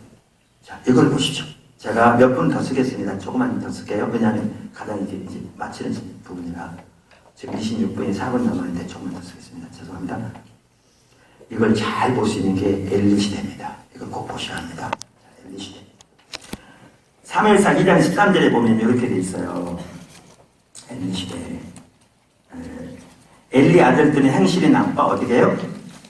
자, 이걸 보시죠. 제가 몇 분 더 쓰겠습니다. 조금만 더 쓸게요. 왜냐하면 가장 이제 마치는 부분이라. 지금 26분이 4분 남았는데 조금만 더 쓰겠습니다. 죄송합니다. 이걸 잘 볼 수 있는 게 엘리 시대입니다. 이걸 꼭 보셔야 합니다. 엘리 시대. 사무엘상 2장 13절에 보면 이렇게 돼 있어요. 엘리 시대. 엘리 아들들은 행실이 나빠 어떻게 해요?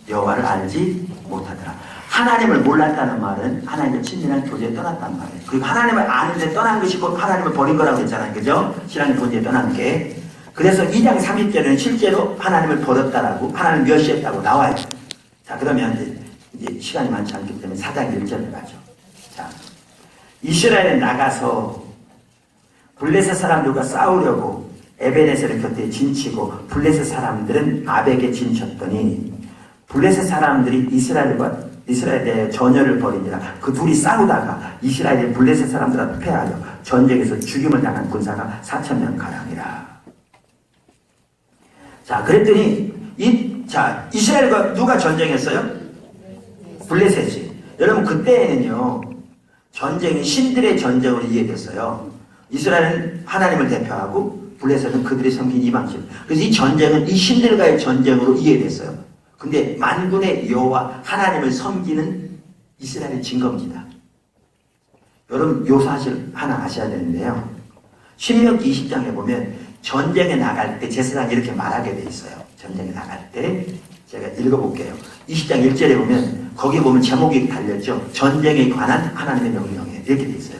여호와를 알지 못하더라. 하나님을 몰랐다는 말은 하나님과 친밀한 교제에 떠났단 말이에요. 그리고 하나님을 아는데 떠난 것이 곧 하나님을 버린 거라고 했잖아요. 그죠? 신앙의 본질에 떠난 게. 그래서 2장 30절에는 실제로 하나님을 버렸다라고 하나님을 멸시했다고 나와요. 자, 그러면 이제 시간이 많지 않기 때문에 4장 1절을 가죠. 자, 이스라엘에 나가서 블레셋 사람들과 싸우려고 에베네셀의 곁에 진치고 블레셋 사람들은 아벡에 진쳤더니 블레셋 사람들이 이스라엘의 전열을 벌이니라. 그 둘이 싸우다가 이스라엘이 블레셋 사람들한테 패하여 전쟁에서 죽임을 당한 군사가 4,000명 가량이라. 자, 그랬더니 이스라엘과 누가 전쟁했어요? 블레셋이. 여러분 그때에는요 전쟁이 신들의 전쟁으로 이해됐어요. 이스라엘은 하나님을 대표하고 블레셋은 그들이 섬긴 이방신. 그래서 이 전쟁은 이 신들과의 전쟁으로 이해됐어요. 근데 만군의 여호와 하나님을 섬기는 이스라엘의 증거입니다. 여러분 요 사실 하나 아셔야 되는데요. 신명기 20장에 보면 전쟁에 나갈 때 제사장이 이렇게 말하게 돼 있어요. 전쟁에 나갈 때 제가 읽어볼게요. 20장 1절에 보면 거기 보면 제목이 달렸죠. 전쟁에 관한 하나님의 명령에 이렇게 돼 있어요.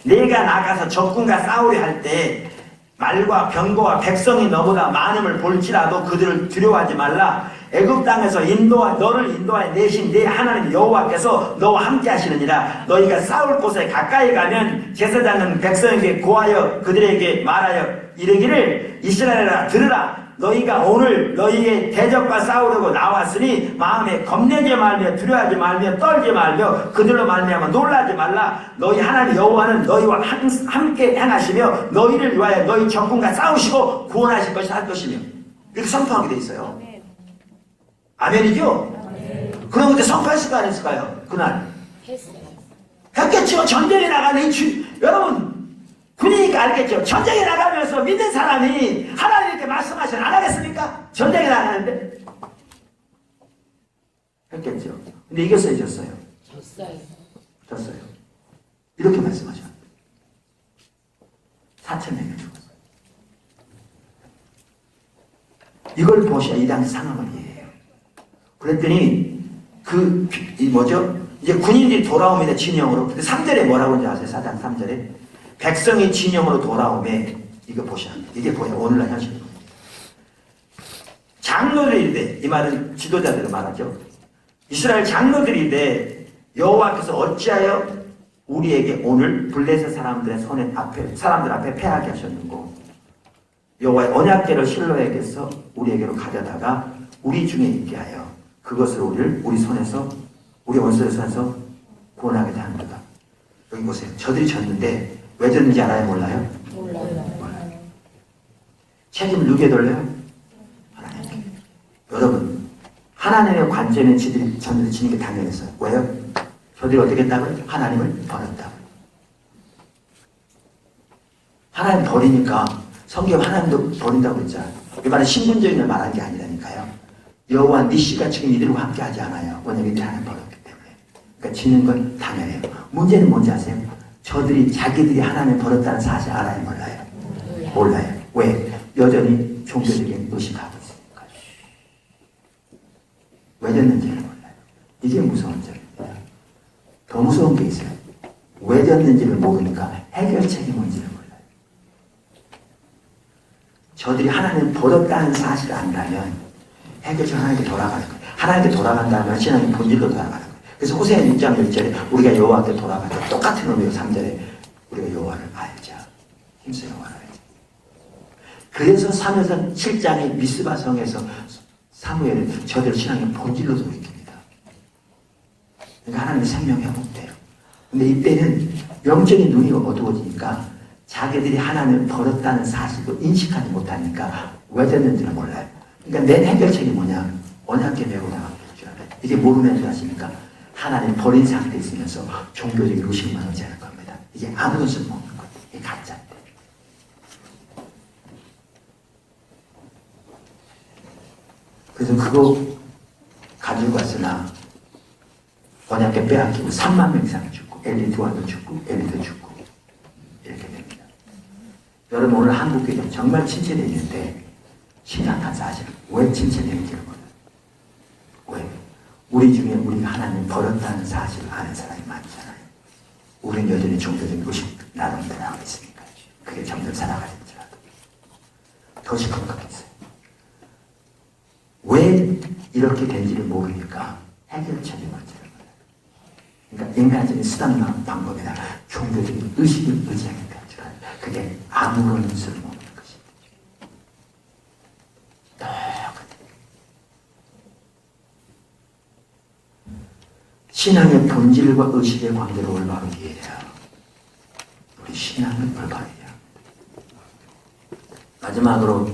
내가 나가서 적군과 싸우려 할 때 말과 병거와 백성이 너보다 많음을 볼지라도 그들을 두려워하지 말라. 애굽 땅에서 너를 인도하여 내신 내 하나님 여호와께서 너와 함께 하시느니라. 너희가 싸울 곳에 가까이 가면 제사장은 백성에게 고하여 그들에게 말하여 이르기를 이스라엘아 들으라. 너희가 오늘 너희의 대적과 싸우려고 나왔으니 마음에 겁내지 말며 두려워하지 말며 떨지 말며 그들로 말미암아 놀라지 말라. 너희 하나님 여호와는 너희와 함께 행하시며 너희를 위하여 너희 적군과 싸우시고 구원하실 것이 할 것이며 이렇게 선포하게 돼 있어요. 아멘이죠? 그럼 그때 선포했을까 안 했을까요? 그날 했어요. 했겠죠. 전쟁에 나가는 여러분 군이니까 알겠죠. 전쟁에 나가면서 믿는 사람이 하나님께 말씀하시면 안 하겠습니까? 전쟁에 나가는데 했겠죠. 근데 이겼어요, 졌어요? 졌어요. 졌어요. 이렇게 말씀하죠. 4,000명이 죽었어요. 이걸 보셔야 이 당시 상황을 이해해요. 그랬더니 이제 군인들이 돌아옵니다. 진영으로. 근데 3절에 뭐라고 하는지 아세요? 4장 3절에 백성이 진영으로 돌아오매 이거 보셔야 합니다. 이게 뭐예요? 오늘날 현실입니다. 장로들이 이르되 이 말은 지도자들을 말하죠. 이스라엘 장로들이 이르되 여호와께서 어찌하여 우리에게 오늘 블레셋 사람들 앞에 패하게 하셨는고 여호와의 언약궤를 실로에게서 우리에게로 가져다가 우리 중에 있게 하여 그것을 우리 손에서 우리 원수의 손에서 구원하게 하는도다. 여기 보세요. 저들이 졌는데 왜 졌는지 알아요? 몰라요? 몰라요. 책임을 누구에 돌려요? 하나님께. 여러분 하나님의 관점에 저들이 지는 게 당연했어요. 왜요? 저들이 어떻게 했다고요? 하나님을 버렸다고요. 하나님 버리니까 성경 하나님도 버린다고 그랬잖아요. 이 말은 신분적인 걸 말한 게 아니라니까요. 여호와 니시가 지금 이들과 함께 하지 않아요. 왜냐면 이들이 하나님 버렸기 때문에. 그러니까 지는 건 당연해요. 문제는 뭔지 아세요? 저들이 자기들이 하나님을 버렸다는 사실 알아요? 몰라요? 몰라요. 왜? 여전히 종교적인 의식하고 있으니까. 왜 졌는지를 몰라요. 이게 무서운 점입니다. 더 무서운 게 있어요. 왜 졌는지를 모르니까 해결책이 뭔지를 몰라요. 저들이 하나님을 버렸다는 사실을 안다면 해결책 하나님께 돌아가는 거예요. 하나님께 돌아간다면 신앙의 본질로 돌아가는 거예요. 그래서 호세아 6장 1절에 우리가 여호와께 돌아갈 때 똑같은 의미로 3절에 우리가 여호와를 알자. 힘써 여호와를 알자. 그래서 사무엘상 7장의 미스바 성에서 사무엘은 저들 신앙의 본질로 돌이킵니다. 그러니까 하나님의 생명이 회복돼요. 근데 이때는 영적인 눈이 어두워지니까 자기들이 하나님을 버렸다는 사실도 인식하지 못하니까 왜 됐는지는 몰라요. 그러니까 내 해결책이 뭐냐? 언약궤 메고 나가는 줄 알아요. 이게 모르는 줄 아십니까? 하나님 버린 상태에 있으면서 종교적인 의식만 의지하는 겁니다. 이게 아무도 쓸모없는 거예요. 이게 가짜인데. 그래서 그거 가지고 갔으나 언약궤 빼앗기고 3만 명 이상 죽고 엘리트와도 죽고 엘리도 죽고 이렇게 됩니다. 여러분 오늘 한국교회는 정말 침체되어 있는데 심각한 사실 왜 침체되는지를 몰라요. 왜? 우리 중에 우리가 하나님을 버렸다는 사실을 아는 사람이 많잖아요. 우리는 여전히 종교적인 의식 나름대로 하고 있으니까 그게 점점 살아가는지라도 더 심각하겠어요. 왜 이렇게 된지를 모르니까 해결책이 뭔지를 몰라요. 그러니까 인간적인 수단과 방법이나 종교적인 의식을 의지하니까 그게 아무런 쓸모없는 것입니다. 신앙의 본질과 의식의 관계를 올바로 이해해야 우리 신앙을 올바로 이해합니다. 마지막으로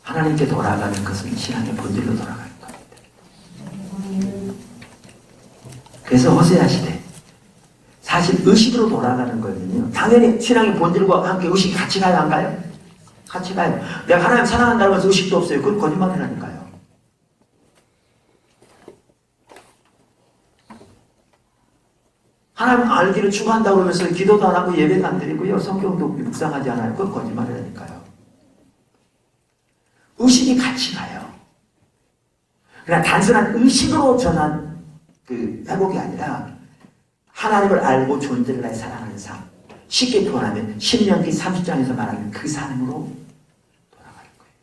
하나님께 돌아가는 것은 신앙의 본질로 돌아가는 겁니다. 그래서 호세아 시대 사실 의식으로 돌아가는 거거든요. 당연히 신앙의 본질과 함께 의식이 같이 가요, 안 가요? 같이 가요. 내가 하나님 사랑한다고 해서 의식도 없어요. 그건 거짓말이라니까요. 하나님 알기를 추구한다고 하면서 기도도 안 하고 예배도 안 드리고요. 성경도 묵상하지 않아요. 그건 거짓말이라니까요. 의식이 같이 가요. 그냥 단순한 의식으로 전한 그 회복이 아니라 하나님을 알고 존재를 해 사랑하는 삶. 쉽게 표현하면 신명기 30장에서 말하는 그 삶으로 돌아가는 거예요.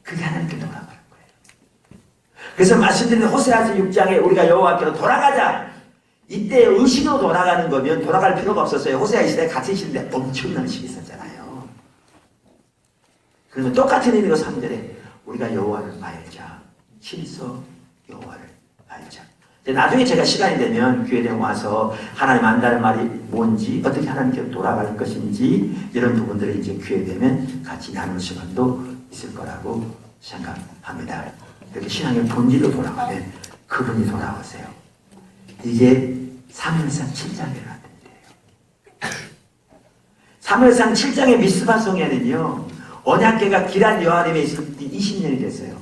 그게 하나님께 돌아가는 거예요. 그래서 말씀드린 호세아서 6장에 우리가 여호와께로 돌아가자. 이때 의식으로 돌아가는 거면 돌아갈 필요가 없었어요. 호세아 시대에 같은 시대인데 엄청난 의식이 있었잖아요. 그러면 똑같은 의미로 3절에 우리가 여호와를 알자. 신서 여호와를 알자. 나중에 제가 시간이 되면 교회에 와서 하나님 안다는 말이 뭔지 어떻게 하나님께 돌아갈 것인지 이런 부분들을 이제 기회 되면 같이 나눌 시간도 있을 거라고 생각합니다. 이렇게 신앙의 본질로 돌아가면 그분이 돌아오세요. 이게 사무엘상 7장에 나왔는데요. 사무엘상 7장의 미스바 성에는요 언약궤가 기란 여아림에 있을 때 20년이 됐어요.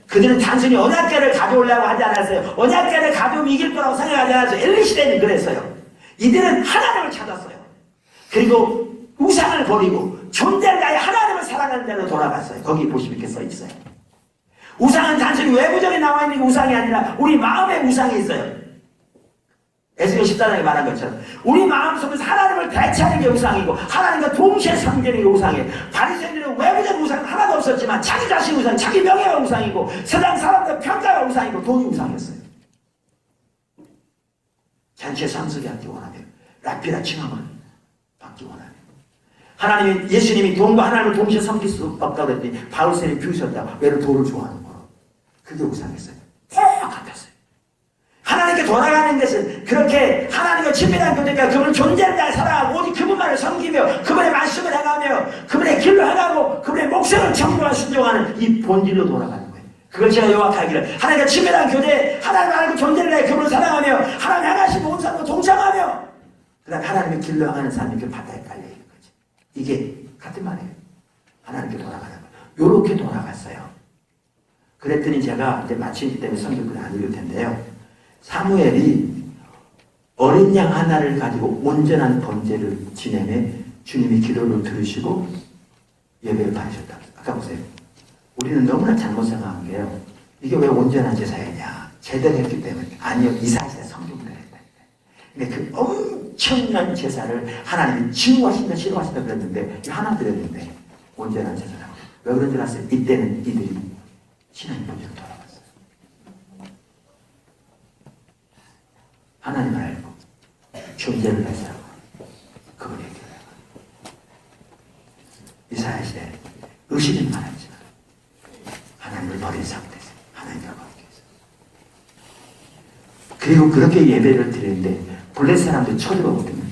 그들은 단순히 언약궤를 가져오려고 하지 않았어요. 언약궤를 가져오면 이길 거라고 생각하지 않았어요. 엘리 시대는 그랬어요. 이들은 하나님을 찾았어요. 그리고 우상을 버리고 존재를 다해 하나님을 사랑하는 데로 돌아갔어요. 거기 보시면 이렇게 써 있어요. 우상은 단순히 외부적인 나와 있는 우상이 아니라 우리 마음에 우상이 있어요. 에스겔 14장에 말한 것처럼 우리 마음속에서 하나님을 대체하는 게 우상이고 하나님과 동시에 상대하는 게 우상이에요. 바리새인들은 외부적인 우상은 하나도 없었지만 자기 자신 우상, 자기 명예가 우상이고 세상 사람들 평가가 우상이고 돈이 우상이었어요. 잔치에 상석이 앉기 원하며 라피라 칭함을 받기 원하며 하나님이 예수님이 돈과 하나님을 동시에 섬길 수 없다고 그랬더니 바울세를 비우셨다. 왜를 돈을 좋아하는 거로. 그게 우상이었어요. 같았어요. 하나님께 돌아가는 것은 그렇게 하나님과 친밀한 교제가 그분을 존재를 다해 살아가고 오직 그분만을 섬기며 그분의 말씀을 행하며 그분의 길로 행하고 그분의 목숨을 정부와 순종하는 이 본질로 돌아가는 거예요. 그걸 제가 요약하기를 하나님과 친밀한 교제, 하나님을 알고 존재를 다해 그분을 사랑하며 하나님 행하신 모든 삶과 동참하며 그 다음에 하나님의 길로 행하는 삶이 그 바다에 깔려있는 거죠. 이게 같은 말이에요. 하나님께 돌아가는 거예요. 요렇게 돌아갔어요. 그랬더니 제가 이제 마치기 때문에 성경을 안 읽을 텐데요. 사무엘이 어린 양 하나를 가지고 온전한 번제를 지내매 주님이 기도를 들으시고 예배를 받으셨다. 아까 보세요. 우리는 너무나 잘못 생각한 게요. 이게 왜 온전한 제사였냐. 제대로 했기 때문에. 아니요. 이사야시대 성경대로 했다. 근데 그 엄청난 제사를 하나님이 증오하신다 싫어하신다 그랬는데 하나 드렸는데 온전한 제사라고. 왜 그런 줄 아세요? 이때는 이들이 신앙의 본질로 돌아갔어요. 하나님을 알고 존재를 해서 그분에게 이사야 시대 의심은 많았지만 하나님을 버린 상태에서 하나님을 버리기 위해서 그리고 그렇게 예배를 드리는데 블레 사람들이 쳐들어오거든요.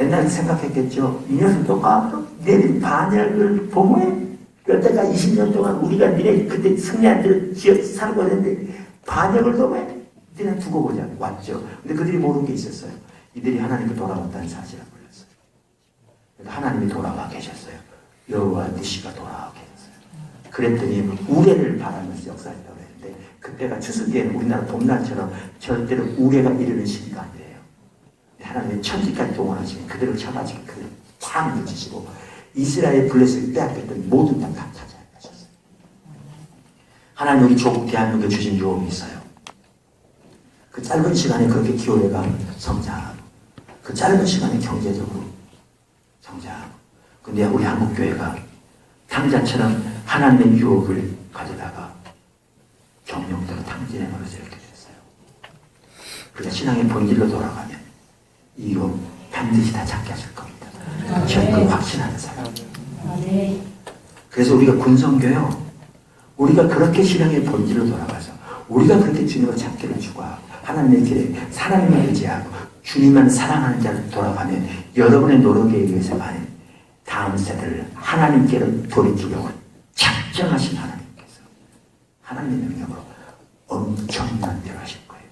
옛날에 생각했겠죠. 이 녀석도 까불어 내린 반역을 보고해 여태까지 20년 동안 우리가 니네 그때 승리한 대로 지어 살고 있는데 반역을 도모해 이제는 두고 보자. 왔죠. 근데 그들이 모르는 게 있었어요. 이들이 하나님께 돌아왔다는 사실을 몰랐어요. 하나님이 돌아와 계셨어요. 여호와 니시가 돌아와 계셨어요. 그랬더니 우레를 바라면서 역사했다고 했는데 그때가 추수기에는 우리나라 봄날처럼 절대로 우레가 이르는 시기가 아니에요. 하나님이 천지까지 동원하시면 그들을 잡아주고 그들을 다 물리치시고 이스라엘 블레스를 빼앗겼던 모든 땅 다 찾아가셨어요. 하나님 우리 조국 대한민국에 주신 유업이 있어요. 그 짧은 시간에 그렇게 기호회가 성장하고 그 짧은 시간에 경제적으로 성장하고 근데 우리 한국교회가 탕자처럼 하나님의 유혹을 가져다가 경영대로 탕진해 버려서 이렇게 됐어요. 그러니까 신앙의 본질로 돌아가면 이거 반드시 다 찾게 하실 겁니다. 저는 그 확신하는 사람. 그래서 우리가 군성교요. 우리가 그렇게 신앙의 본질로 돌아가서 우리가 그렇게 주님을 찾기를 추구하고 하나님의 길에 사람을 의지하고 주님만 사랑하는 자를 돌아가면 여러분의 노력에 의해서가 아닌 다음 세대를 하나님께로 돌이키려고 작정하신 하나님께서 하나님의 능력으로 엄청난 일을 하실 거예요.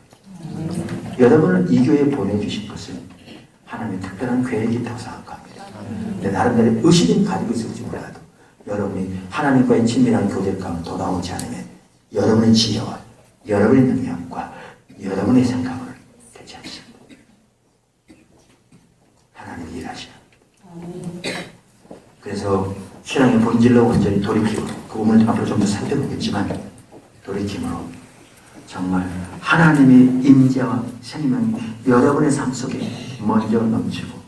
여러분을 이 교회에 보내주신 것은 하나님의 특별한 계획이 있다고 생각합니다. 근데 나름대로 의식은 가지고 있을지 몰라도 여러분이 하나님과의 친밀한 교제 가운데 돌아오지 않으면 여러분의 지혜와 여러분의 능력과 여러분의 생각을 되지 않습니다. 하나님이 일하셔야 합니다. 그래서 신앙의 본질로 완전히 돌이키고 그 부분을 앞으로 좀 더 살펴보겠지만 돌이킴으로 정말 하나님의 임재와 생명이 여러분의 삶 속에 먼저 넘치고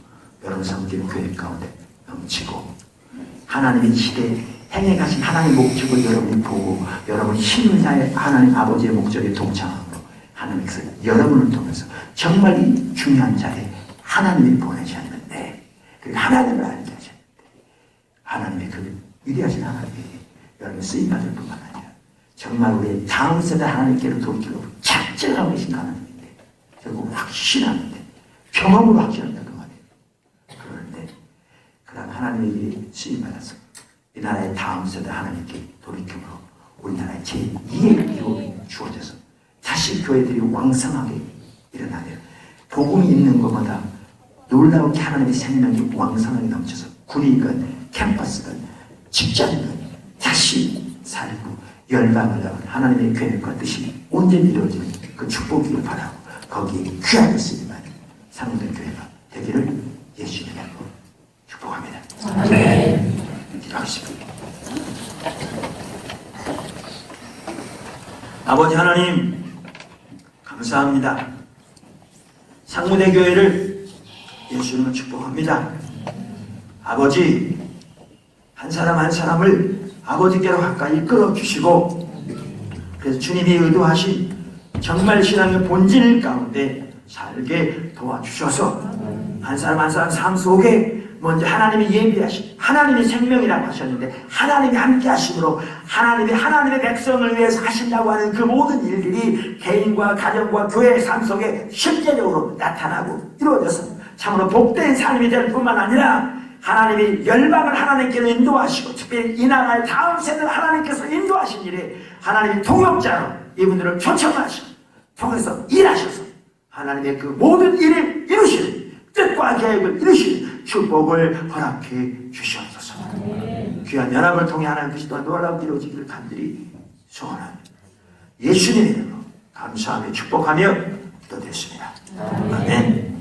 여러분 삶길 교회 가운데 넘치고 하나님의 시대에 행해 가신 하나님의 목적을 여러분이 보고 여러분이 힘을 다해 하나님 아버지의 목적에 동참함으로 하나님께서 여러분을 통해서 정말 이 중요한 자리에 하나님이 보내셨는데 그리고 하나님을 알게 하셨는데 하나님의 그 위대하신 하나님에게 여러분이 쓰임받을 뿐만 아니라 정말 우리의 다음 세대 하나님께로 돌이키고 작정하고 계신 하나님인데 결국 확신하는데 경험으로 확신한다 그 말이에요. 그런데 그런 하나님에게 쓰임받아서 이 나라의 다음 세대 하나님께 돌이킴으로 우리나라의 제2의 유업이 주어져서 다시 교회들이 왕성하게 일어나며 복음이 있는 것마다 놀라운 하나님의 생명이 왕성하게 넘쳐서 군이건 캠퍼스건 직장이건 다시 살고 열방을 나온 하나님의 계획과 뜻이 온전히 이루어지는 그 축복이길 바라고 거기에 귀하게 쓰임받는 상무된 교회가 되기를 예수님의 이름으로 축복합니다. 아멘. 기도하겠습니다. 아버지 하나님 감사합니다. 상무대 교회를 예수님을 축복합니다. 아버지 한 사람 한 사람을 아버지께로 가까이 끌어주시고 그래서 주님이 의도하신 정말 신앙의 본질 가운데 살게 도와주셔서 한 사람 한 사람 삶 속에 먼저 하나님이 예비하신 하나님의 생명이라고 하셨는데 하나님이 함께 하심으로 하나님의 백성을 위해서 하신다고 하는 그 모든 일들이 개인과 가정과 교회의 삶 속에 실제적으로 나타나고 이루어져서 참으로 복된 삶이 될 뿐만 아니라 하나님이 열방을 하나님께서 인도하시고 특별히 이 나라의 다음 세대를 하나님께서 인도하신 일에 하나님이 통역자로 이분들을 초청하시고 통해서 일하셔서 하나님의 그 모든 일을 이루시는 뜻과 계획을 이루시는 축복을 허락해 주시옵소서. 귀한 연합을 통해 하나님 그리스도와 놀라운 이루어지기를 간절히 소원합니다. 예수님의 이름으로 감사하며 축복하며 기도드렸습니다. 아멘.